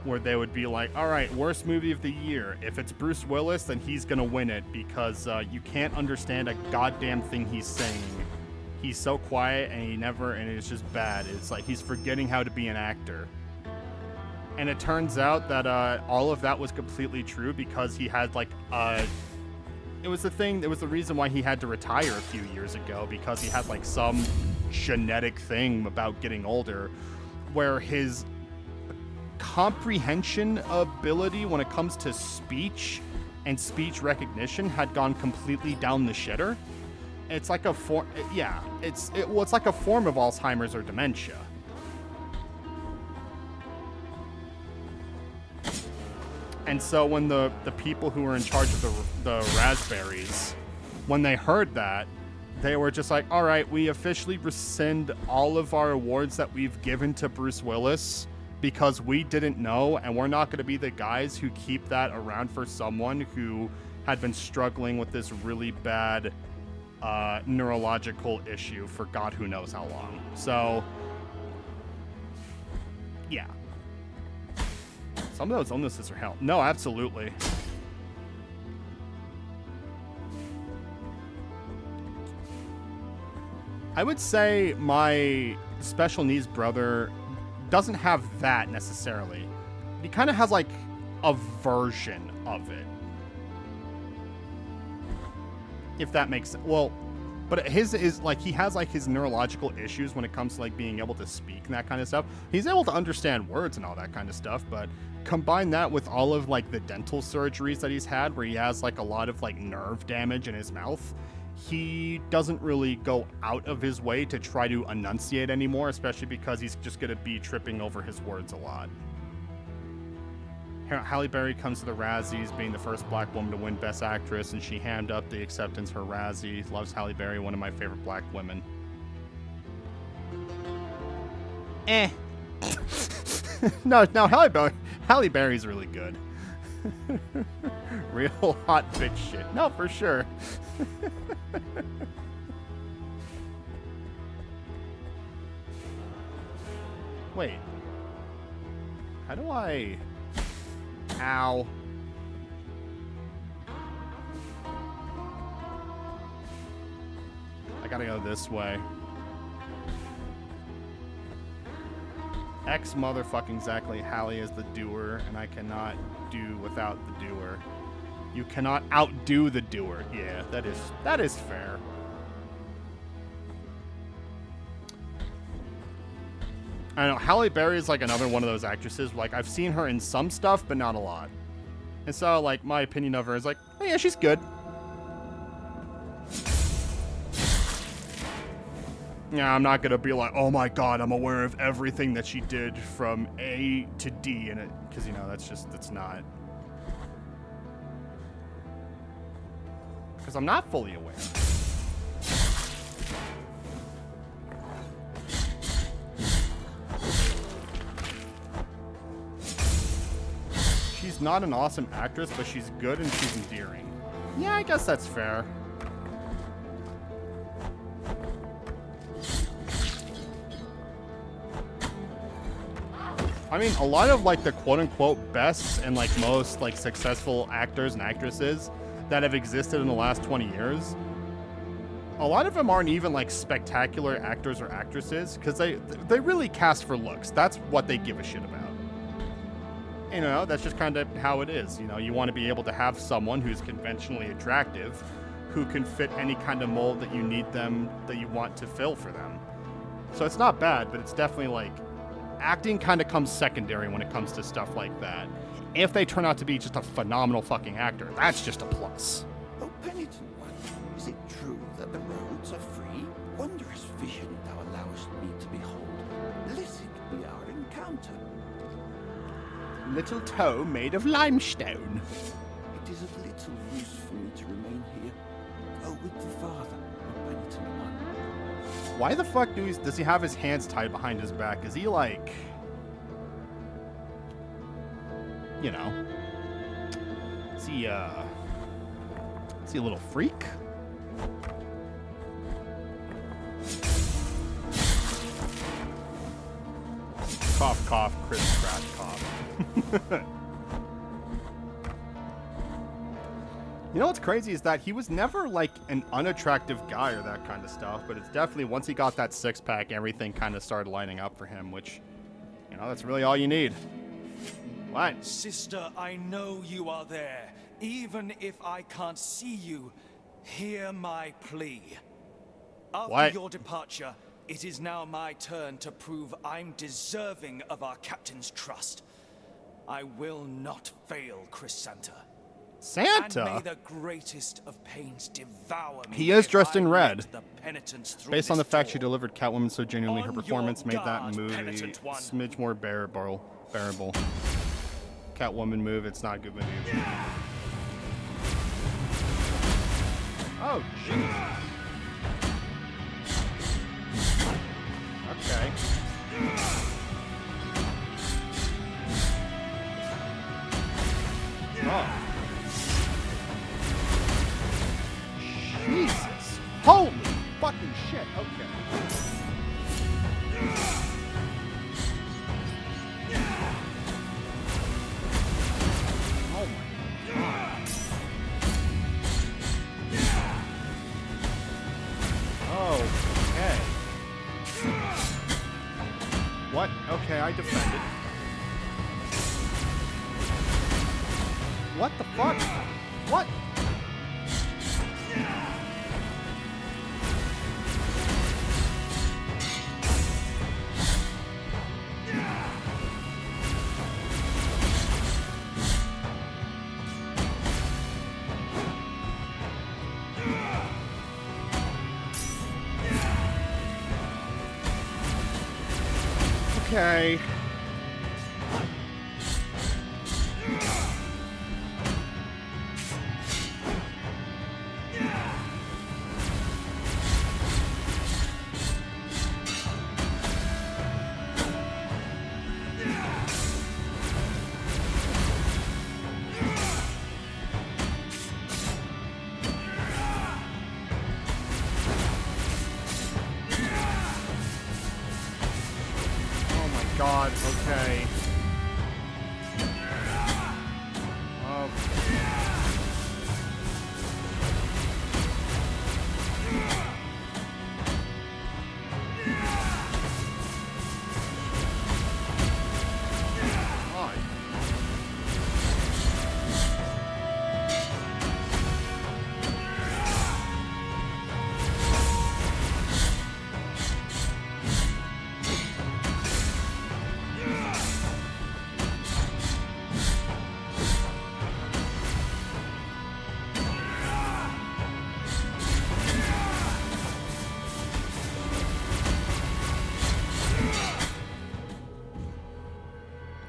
where they would be like, all right, worst movie of the year. If it's Bruce Willis, then he's going to win it because you can't understand a goddamn thing he's saying. He's so quiet and it's just bad. It's like he's forgetting how to be an actor. And it turns out that all of that was completely true because he had like it was the thing. It was the reason why he had to retire a few years ago, because he had like some genetic thing about getting older, where his comprehension ability when it comes to speech and speech recognition had gone completely down the shitter. It's like a form, yeah. It's like a form of Alzheimer's or dementia. And so when the people who were in charge of the raspberries, when they heard that, they were just like, all right, we officially rescind all of our awards that we've given to Bruce Willis because we didn't know, and we're not going to be the guys who keep that around for someone who had been struggling with this really bad neurological issue for God who knows how long. So, yeah. Some of those illnesses are hell. No, absolutely. I would say my special needs brother doesn't have that necessarily. He kind of has like a version of it. If that makes sense. Well, but his is like, he has like his neurological issues when it comes to like being able to speak and that kind of stuff. He's able to understand words and all that kind of stuff, but combine that with all of like the dental surgeries that he's had, where he has like a lot of like nerve damage in his mouth, he doesn't really go out of his way to try to enunciate anymore, especially because he's just going to be tripping over his words a lot. Halle Berry comes to the Razzies, being the first black woman to win Best Actress, and she hammed up the acceptance her Razzie. Loves Halle Berry, one of my favorite black women. No, Halle Berry's really good. Real hot bitch shit. No, for sure. Wait. How do I... Ow. I gotta go this way. X motherfucking exactly. Hallie is the doer, and I cannot do without the doer. You cannot outdo the doer. Yeah, that is fair. I don't know, Halle Berry is like another one of those actresses. Like, I've seen her in some stuff, but not a lot. And so, like, my opinion of her is like, oh, yeah, she's good. Yeah, I'm not gonna be like, oh my god, I'm aware of everything that she did from A to D in it, because, you know, that's not. Because I'm not fully aware. She's not an awesome actress, but she's good and she's endearing. Yeah, I guess that's fair. I mean, a lot of like the quote-unquote best and like most like successful actors and actresses that have existed in the last 20 years, a lot of them aren't even like spectacular actors or actresses, because they really cast for looks. That's what they give a shit about. You know, that's just kind of how it is. You know, you want to be able to have someone who's conventionally attractive, who can fit any kind of mold that you need them, that you want to fill for them. So it's not bad, but it's definitely like, acting kind of comes secondary when it comes to stuff like that. If they turn out to be just a phenomenal fucking actor, that's just a plus. Oh, penitent one, is it true that the roads are free? Wondrous vision thou allowest me to behold. Blessed be our encounter. Little toe made of limestone. It is of little use for me to remain here. Go with the father, O penitent one. Why the fuck does he have his hands tied behind his back? Is he like... You know... Is he a little freak? Cough, cough, crisp, crash, cough. You know what's crazy is that he was never like an unattractive guy or that kind of stuff, but it's definitely once he got that six-pack, everything kind of started lining up for him, which, you know, that's really all you need. What? Sister, I know you are there. Even if I can't see you, hear my plea. After What? your departure, it is now my turn to prove I'm deserving of our captain's trust. I will not fail, Chrysanta. Santa? And may the greatest of pains devour me. He is if dressed I in red. let the penitence through Based on the this fact she door. delivered Catwoman so genuinely, her On your performance made that guard, movie a penitent one. smidge more bearable. Catwoman move, it's not a good movie. Oh, jeez. Okay. Oh. Jesus. Holy fucking shit. Okay. Oh my god. Okay. What? Okay, I defended. What the fuck? What? Okay. Oh my god, okay. Oh. God.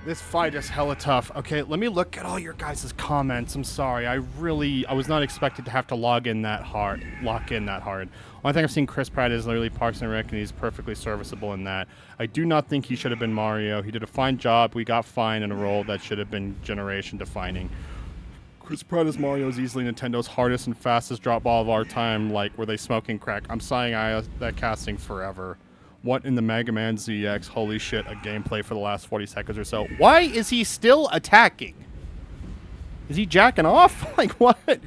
This fight is hella tough. Okay, let me look at all your guys' comments. I'm sorry. I was not expected to have to lock in that hard. Only thing I've seen Chris Pratt is literally Parks and Rec, and he's perfectly serviceable in that. I do not think he should have been Mario. He did a fine job. We got fine in a role that should have been generation defining. Chris Pratt as Mario is easily Nintendo's hardest and fastest drop ball of our time. Like, were they smoking crack? I'm saying that casting forever. What in the Mega Man ZX? Holy shit, a gameplay for the last 40 seconds or so. Why is he still attacking? Is he jacking off? Like, what?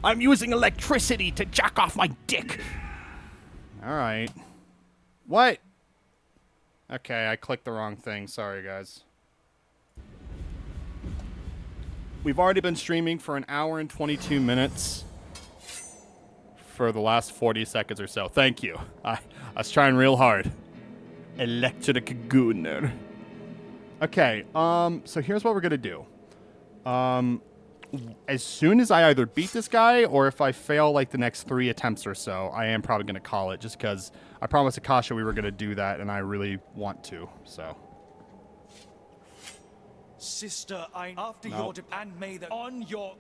I'm using electricity to jack off my dick. Alright. What? Okay, I clicked the wrong thing. Sorry, guys. We've already been streaming for an hour and 22 minutes. For the last 40 seconds or so. Thank you. I was trying real hard. Electric Gunner. Okay, so here's what we're gonna do. As soon as I either beat this guy, or if I fail like the next 3 attempts or so, I am probably gonna call it, just because I promised Akasha we were gonna do that, and I really want to, so. Sister, after No. your and may the on your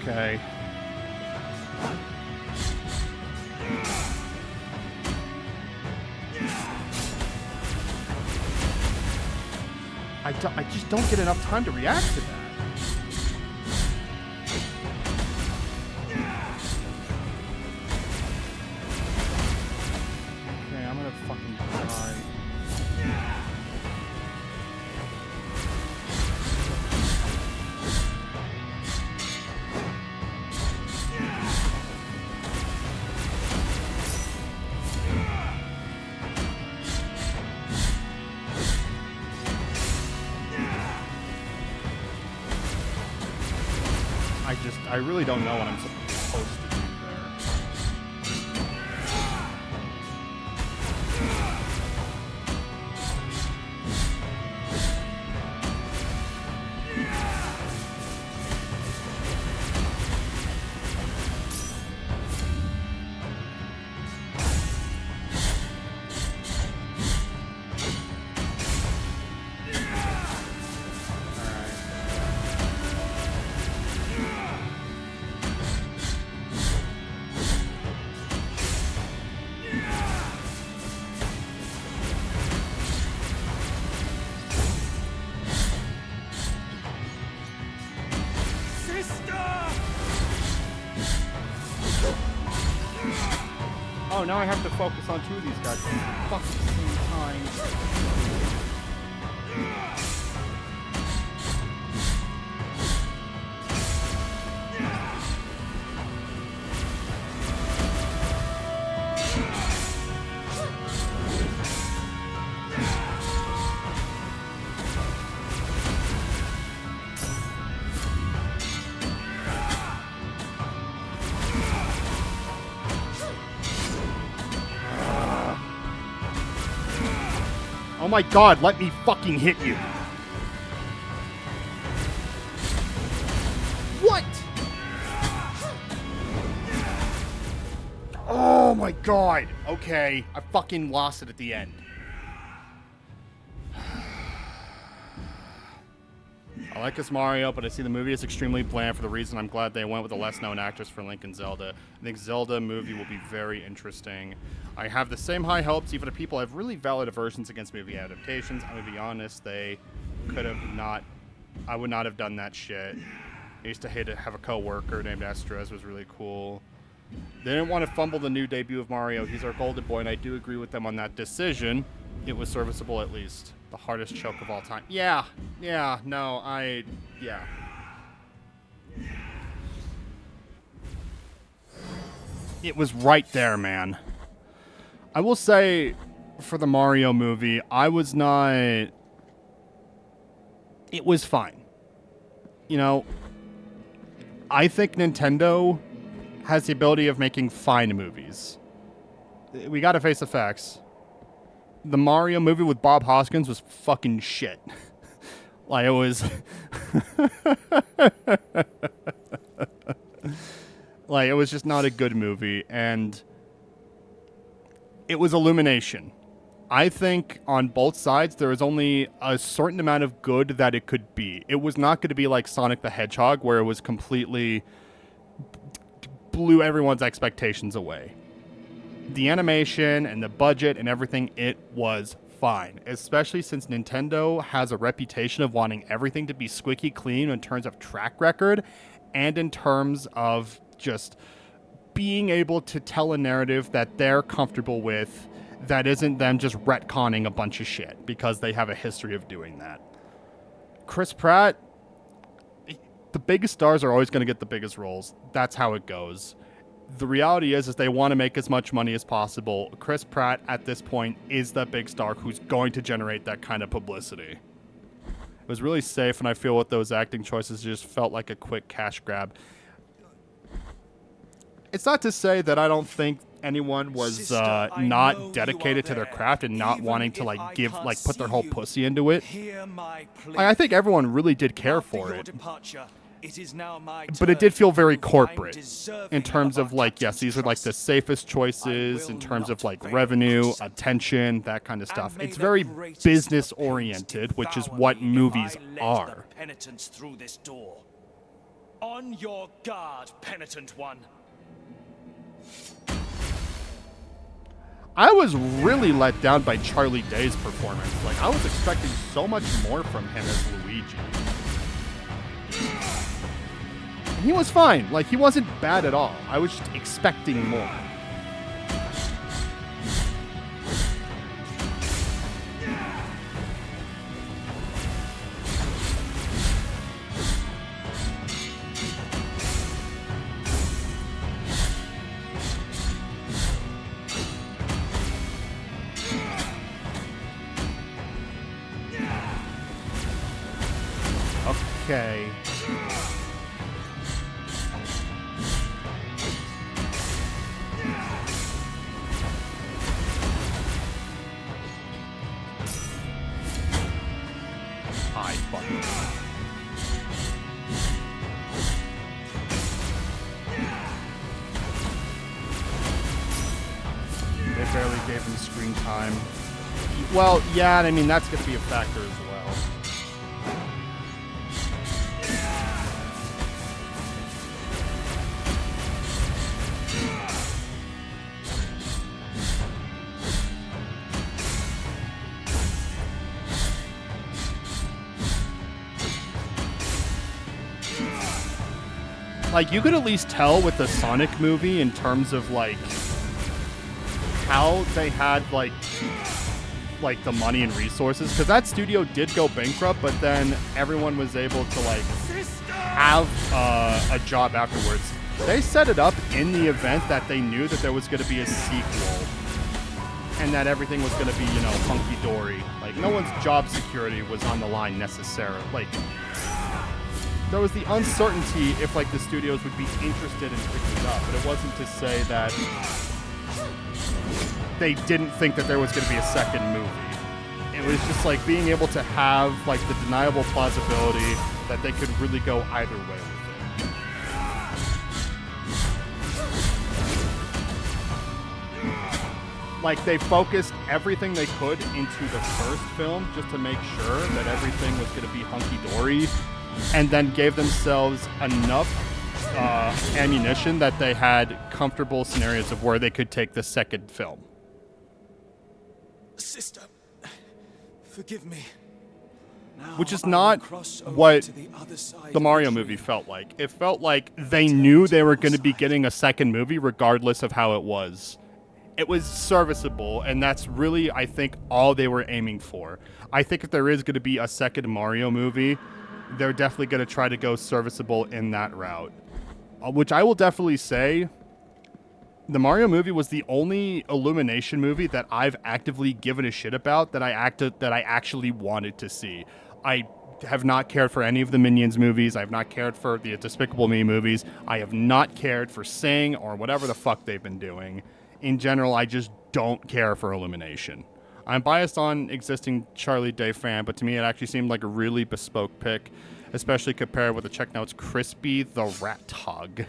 Okay. I just don't get enough time to react to that. Okay, I'm gonna fucking die. I really don't know what I'm supposed to do there. Oh, now I have to focus on two of these guys at the fucking same time. Oh my god, let me fucking hit you. What? Oh my god. Okay, I fucking lost it at the end. I like this Mario, but I see the movie is extremely bland for the reason I'm glad they went with a less-known actress for Link and Zelda. I think Zelda movie will be very interesting. I have the same high hopes, even if people have really valid aversions against movie adaptations. I'm gonna be honest, they could have not... I would not have done that shit. I used to hate to have a co-worker named Estrez, was really cool. They didn't want to fumble the new debut of Mario. He's our golden boy, and I do agree with them on that decision. It was serviceable at least. The hardest choke of all time. Yeah, no, yeah. It was right there, man. I will say, for the Mario movie, I was not... It was fine. You know, I think Nintendo has the ability of making fine movies. We gotta face the facts. The Mario movie with Bob Hoskins was fucking shit. Like, it was... like, it was just not a good movie, and it was Illumination. I think on both sides, there is only a certain amount of good that it could be. It was not going to be like Sonic the Hedgehog, where it was completely... blew everyone's expectations away. The animation and the budget and everything, it was fine. Especially since Nintendo has a reputation of wanting everything to be squeaky clean in terms of track record and in terms of just being able to tell a narrative that they're comfortable with that isn't them just retconning a bunch of shit, because they have a history of doing that. Chris Pratt, the biggest stars are always going to get the biggest roles. That's how it goes. The reality is they want to make as much money as possible. Chris Pratt, at this point, is the big star who's going to generate that kind of publicity. It was really safe, and I feel with those acting choices, just felt like a quick cash grab. It's not to say that I don't think anyone was not dedicated to their craft and not wanting to put their whole pussy into it. I think everyone really did care for it. But it did feel very corporate in terms of yes, these are the safest choices in terms of revenue, attention, that kind of stuff. It's very business oriented, which is what movies are. On your guard, penitent one. I was really let down by Charlie Day's performance. I was expecting so much more from him as Luigi. And he was fine. He wasn't bad at all. I was just expecting more. Okay. gave him screen time. Well, yeah, I mean, that's going to be a factor as well. Like, you could at least tell with the Sonic movie in terms of, like, how they had, like the money and resources. Because that studio did go bankrupt, but then everyone was able to, like, have a job afterwards. They set it up in the event that they knew that there was going to be a sequel. And that everything was going to be, you know, hunky-dory. Like, no one's job security was on the line necessarily. Like, there was the uncertainty if, like, the studios would be interested in picking it up, but it wasn't to say that they didn't think that there was going to be a second movie. It was just, like, being able to have, like, the deniable plausibility that they could really go either way with it. Like, they focused everything they could into the first film just to make sure that everything was going to be hunky-dory, and then gave themselves enough ammunition that they had comfortable scenarios of where they could take the second film. Sister, forgive me. Which is not what the Mario movie felt like. It felt like they knew they were going to be getting a second movie regardless of how it was. It was serviceable, and that's really, I think, all they were aiming for. I think if there is going to be a second Mario movie, they're definitely going to try to go serviceable in that route. Which I will definitely say, the Mario movie was the only Illumination movie that I've actively given a shit about that I actually wanted to see. I have not cared for any of the Minions movies. I have not cared for the Despicable Me movies. I have not cared for Sing or whatever the fuck they've been doing. In general, I just don't care for Illumination. I'm biased on existing Charlie Day fan, but to me it actually seemed like a really bespoke pick, especially compared with the check notes Crispy the Rat Hog.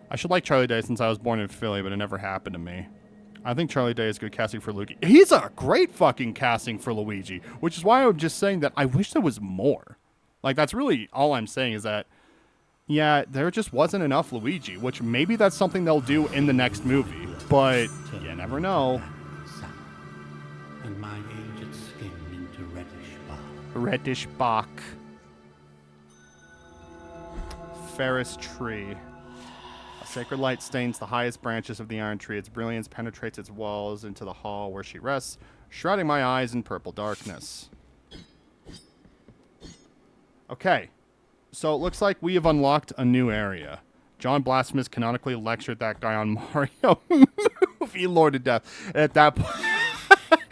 I should like Charlie Day since I was born in Philly, but it never happened to me. I think Charlie Day is good casting for Luigi. He's a great fucking casting for Luigi, which is why I'm just saying that I wish there was more. Like, that's really all I'm saying is that, yeah, there just wasn't enough Luigi, which maybe that's something they'll do in the next movie, but you never know. And my aged skin into reddish bark. Reddish bark. Ferris tree. A sacred light stains the highest branches of the iron tree. Its brilliance penetrates its walls into the hall where she rests, shrouding my eyes in purple darkness. Okay. So it looks like we have unlocked a new area. John Blasphemous canonically lectured that guy on Mario movie Lord of Death.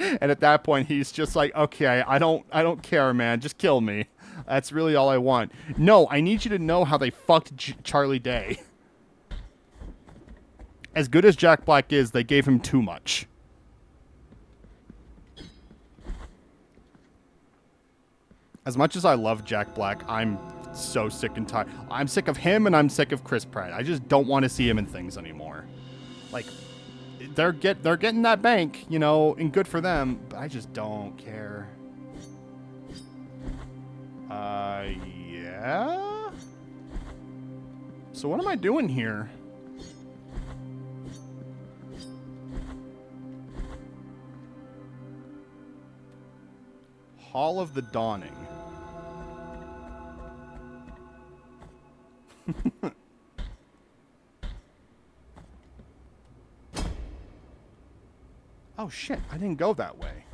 And at that point, he's just like, okay, I don't care, man. Just kill me. That's really all I want. No, I need you to know how they fucked Charlie Day. As good as Jack Black is, they gave him too much. As much as I love Jack Black, I'm so sick and tired. I'm sick of him and I'm sick of Chris Pratt. I just don't want to see him in things anymore. Like, they're getting that bank, you know, and good for them, but I just don't care. Yeah? So what am I doing here? Hall of the Dawning. Oh shit, I didn't go that way.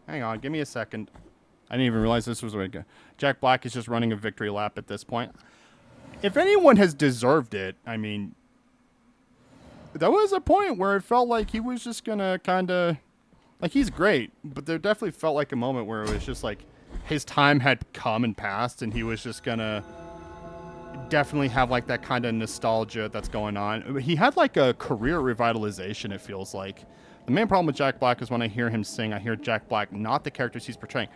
Hang on, give me a second. I didn't even realize this was where to go. Jack Black is just running a victory lap at this point. If anyone has deserved it, I mean, there was a point where it felt like he was just gonna kind of, like, he's great, but there definitely felt like a moment where it was just like his time had come and passed and he was just gonna definitely have like that kind of nostalgia that's going on. He had like a career revitalization, it feels like. The main problem with Jack Black is when I hear him sing, I hear Jack Black, not the characters he's portraying.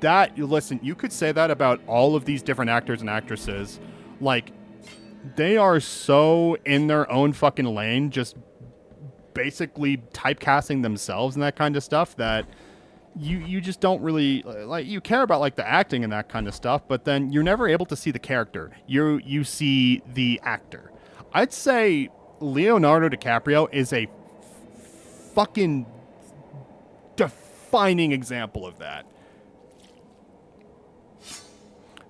That, listen, you could say that about all of these different actors and actresses. Like, they are so in their own fucking lane, just basically typecasting themselves and that kind of stuff that you just don't really like. You care about like the acting and that kind of stuff, but then you're never able to see the character. You see the actor. I'd say Leonardo DiCaprio is a fucking defining example of that.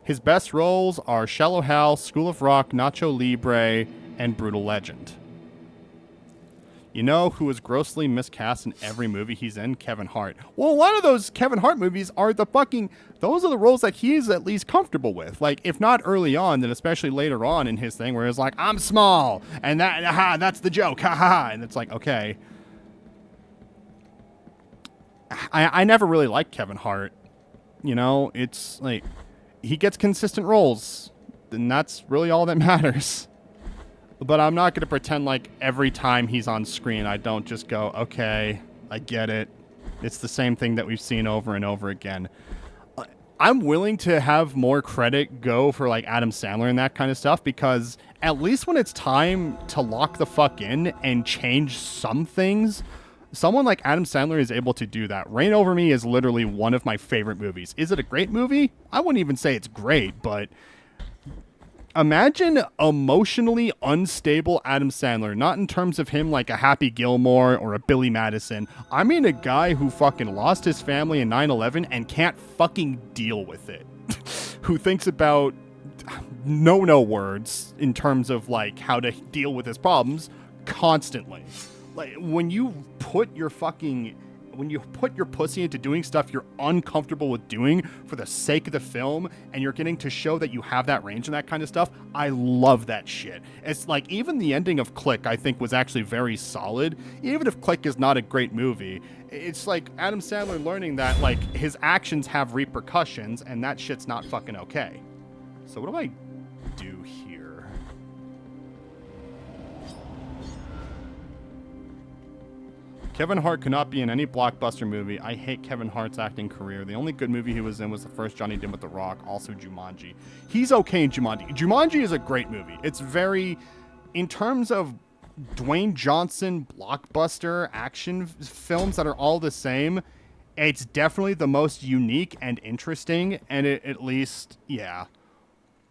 His best roles are Shallow Hal, School of Rock, Nacho Libre, and Brutal Legend. You know who is grossly miscast in every movie he's in? Kevin Hart. Well, a lot of those Kevin Hart movies are those are the roles that he's at least comfortable with. Like, if not early on, then especially later on in his thing where it's like, I'm small, and that's the joke, ha. And it's like, okay. I never really liked Kevin Hart. You know, it's like, he gets consistent roles, and that's really all that matters. But I'm not going to pretend like every time he's on screen, I don't just go, okay, I get it. It's the same thing that we've seen over and over again. I'm willing to have more credit go for like Adam Sandler and that kind of stuff, because at least when it's time to lock the fuck in and change some things, someone like Adam Sandler is able to do that. Reign Over Me is literally one of my favorite movies. Is it a great movie? I wouldn't even say it's great, but imagine emotionally unstable Adam Sandler, not in terms of him like a Happy Gilmore or a Billy Madison. I mean a guy who fucking lost his family in 9/11 and can't fucking deal with it. Who thinks about no words in terms of like how to deal with his problems constantly. Like, when you put your pussy into doing stuff you're uncomfortable with doing for the sake of the film, and you're getting to show that you have that range and that kind of stuff, I love that shit. It's like, even the ending of Click, I think, was actually very solid. Even if Click is not a great movie, it's like Adam Sandler learning that, like, his actions have repercussions, and that shit's not fucking okay. So what do I do here? Kevin Hart could not be in any blockbuster movie. I hate Kevin Hart's acting career. The only good movie he was in was the first Johnny did with The Rock, also Jumanji. He's okay in Jumanji. Jumanji is a great movie. It's very, in terms of Dwayne Johnson blockbuster action films that are all the same, it's definitely the most unique and interesting, and it, at least, yeah.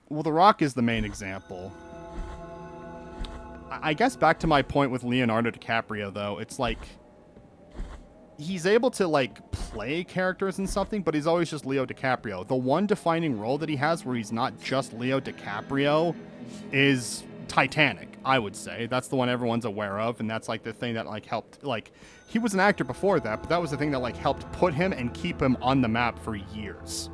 Well, The Rock is the main example. I guess back to my point with Leonardo DiCaprio, though, it's like, he's able to, like, play characters in something, but he's always just Leo DiCaprio. The one defining role that he has where he's not just Leo DiCaprio is Titanic, I would say. That's the one everyone's aware of, and that's, like, the thing that, like, helped, like, he was an actor before that, but that was the thing that, like, helped put him and keep him on the map for years.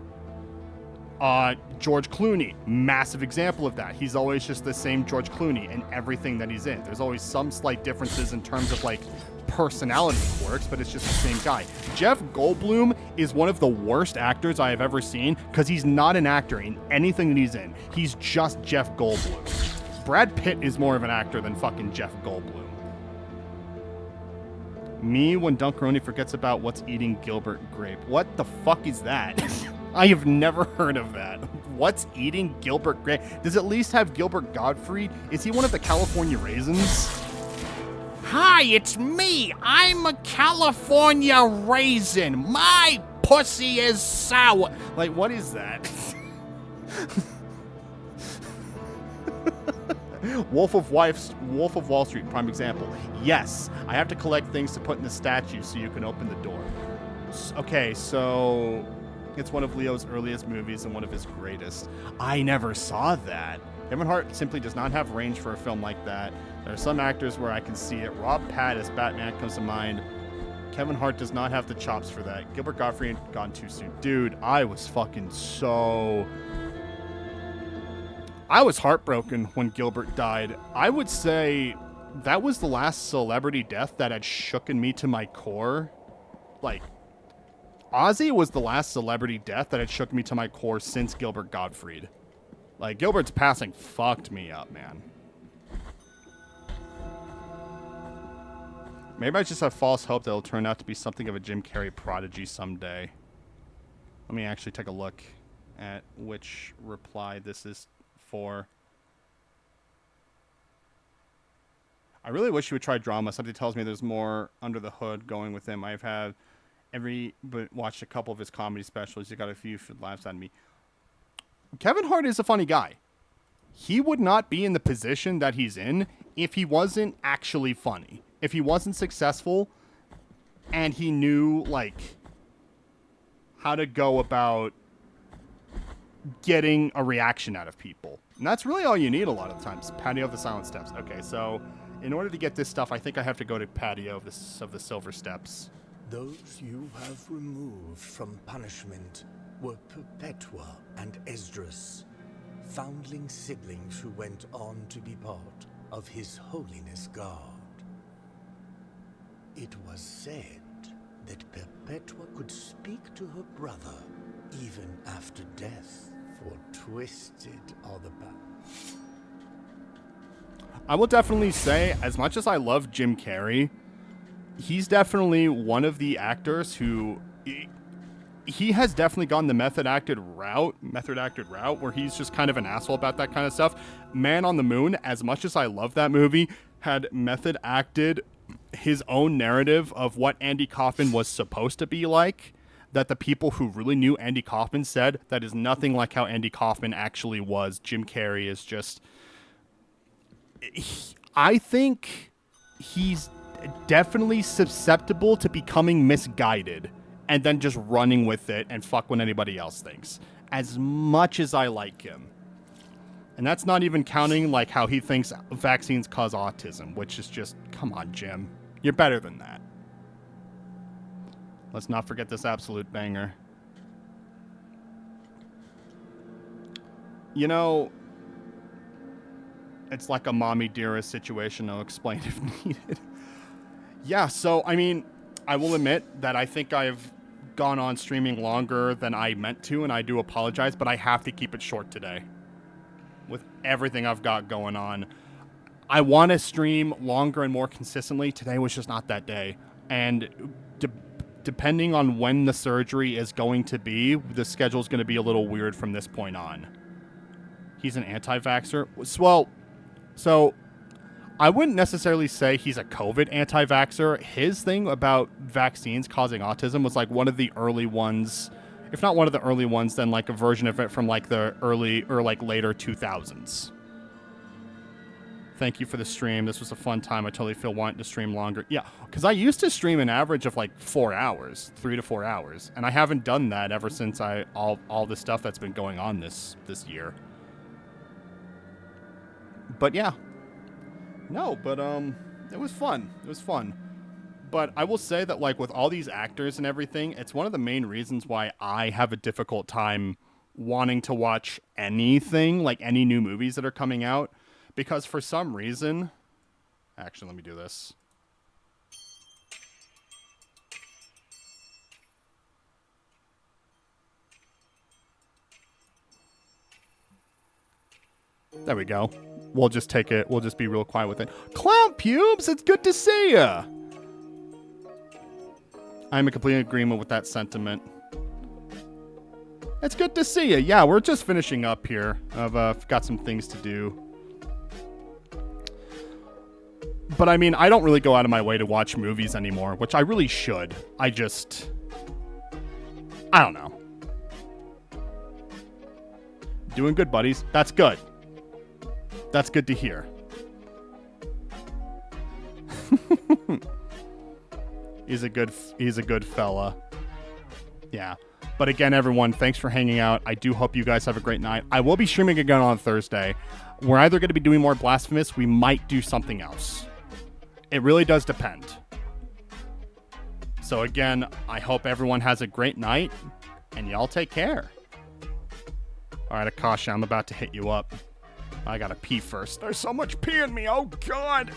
George Clooney, massive example of that. He's always just the same George Clooney in everything that he's in. There's always some slight differences in terms of, like, personality quirks, but it's just the same guy. Jeff Goldblum is one of the worst actors I have ever seen, because he's not an actor in anything that he's in. He's just Jeff Goldblum. Brad Pitt is more of an actor than fucking Jeff Goldblum. Me when Dunkaroni forgets about what's eating Gilbert Grape. What the fuck is that? I have never heard of that. What's eating Gilbert Grape? Does it at least have Gilbert Gottfried? Is he one of the California Raisins? Hi, it's me. I'm a California Raisin. My pussy is sour. Like, what is that? Wolf of Wall Street, prime example. Yes, I have to collect things to put in the statue so you can open the door. Okay, so it's one of Leo's earliest movies and one of his greatest. I never saw that. Kevin Hart simply does not have range for a film like that. There are some actors where I can see it. Rob Pat as Batman comes to mind. Kevin Hart does not have the chops for that. Gilbert Gottfried gone too soon. Dude, I was heartbroken when Gilbert died. I would say that was the last celebrity death that had shooken me to my core. Like, Ozzy was the last celebrity death that had shook me to my core since Gilbert Gottfried. Like, Gilbert's passing fucked me up, man. Maybe I just have false hope that it'll turn out to be something of a Jim Carrey prodigy someday. Let me actually take a look at which reply this is for. I really wish he would try drama. Something tells me there's more under the hood going with him. I've had watched a couple of his comedy specials. He got a few laughs out of me. Kevin Hart is a funny guy. He would not be in the position that he's in if he wasn't actually funny. If he wasn't successful and he knew, like, how to go about getting a reaction out of people. And that's really all you need a lot of times. Patio of the Silent Steps. Okay, so in order to get this stuff, I think I have to go to Patio of the Silver Steps. Those you have removed from punishment were Perpetua and Esdras, foundling siblings who went on to be part of His Holiness God. It was said that Perpetua could speak to her brother even after death, for twisted are the paths. I will definitely say, as much as I love Jim Carrey, he's definitely one of the actors who he has definitely gone the method acted route where he's just kind of an asshole about that kind of stuff. Man on the Moon, as much as I love that movie, had method acted his own narrative of what Andy Kaufman was supposed to be like, that the people who really knew Andy Kaufman said that is nothing like how Andy Kaufman actually was. Jim Carrey is just... I think he's definitely susceptible to becoming misguided and then just running with it and fuck what anybody else thinks. As much as I like him. And that's not even counting like how he thinks vaccines cause autism, which is just, come on, Jim. You're better than that. Let's not forget this absolute banger. You know, it's like a mommy dearest situation. I'll explain if needed. Yeah, so, I mean, I will admit that I think I've gone on streaming longer than I meant to, and I do apologize, but I have to keep it short today. With everything I've got going on. I want to stream longer and more consistently. Today was just not that day. And depending on when the surgery is going to be, the schedule is going to be a little weird from this point on. He's an anti-vaxxer. Well, so I wouldn't necessarily say he's a COVID anti-vaxxer. His thing about vaccines causing autism was like one of the early ones, if not one of the early ones, then like a version of it from like the early or like later 2000s. Thank you for the stream. This was a fun time. I totally feel wanting to stream longer. Yeah, because I used to stream an average of like 4 hours, 3 to 4 hours, and I haven't done that ever since all the stuff that's been going on this year. But yeah, no, but it was fun. It was fun. But I will say that like with all these actors and everything, it's one of the main reasons why I have a difficult time wanting to watch anything, like any new movies that are coming out. Because for some reason... Actually, let me do this. There we go. We'll just take it. We'll just be real quiet with it. Clown Pubes, it's good to see ya! I'm in complete agreement with that sentiment. It's good to see ya. Yeah, we're just finishing up here. I've got some things to do. But I mean, I don't really go out of my way to watch movies anymore, which I really should. I don't know. Doing good, buddies. That's good. That's good to hear. He's a good fella. Yeah. But again, everyone, thanks for hanging out. I do hope you guys have a great night. I will be streaming again on Thursday. We're either going to be doing more Blasphemous. We might do something else. It really does depend. So again, I hope everyone has a great night, and y'all take care. All right, Akasha, I'm about to hit you up. I gotta pee first. There's so much pee in me. Oh, God.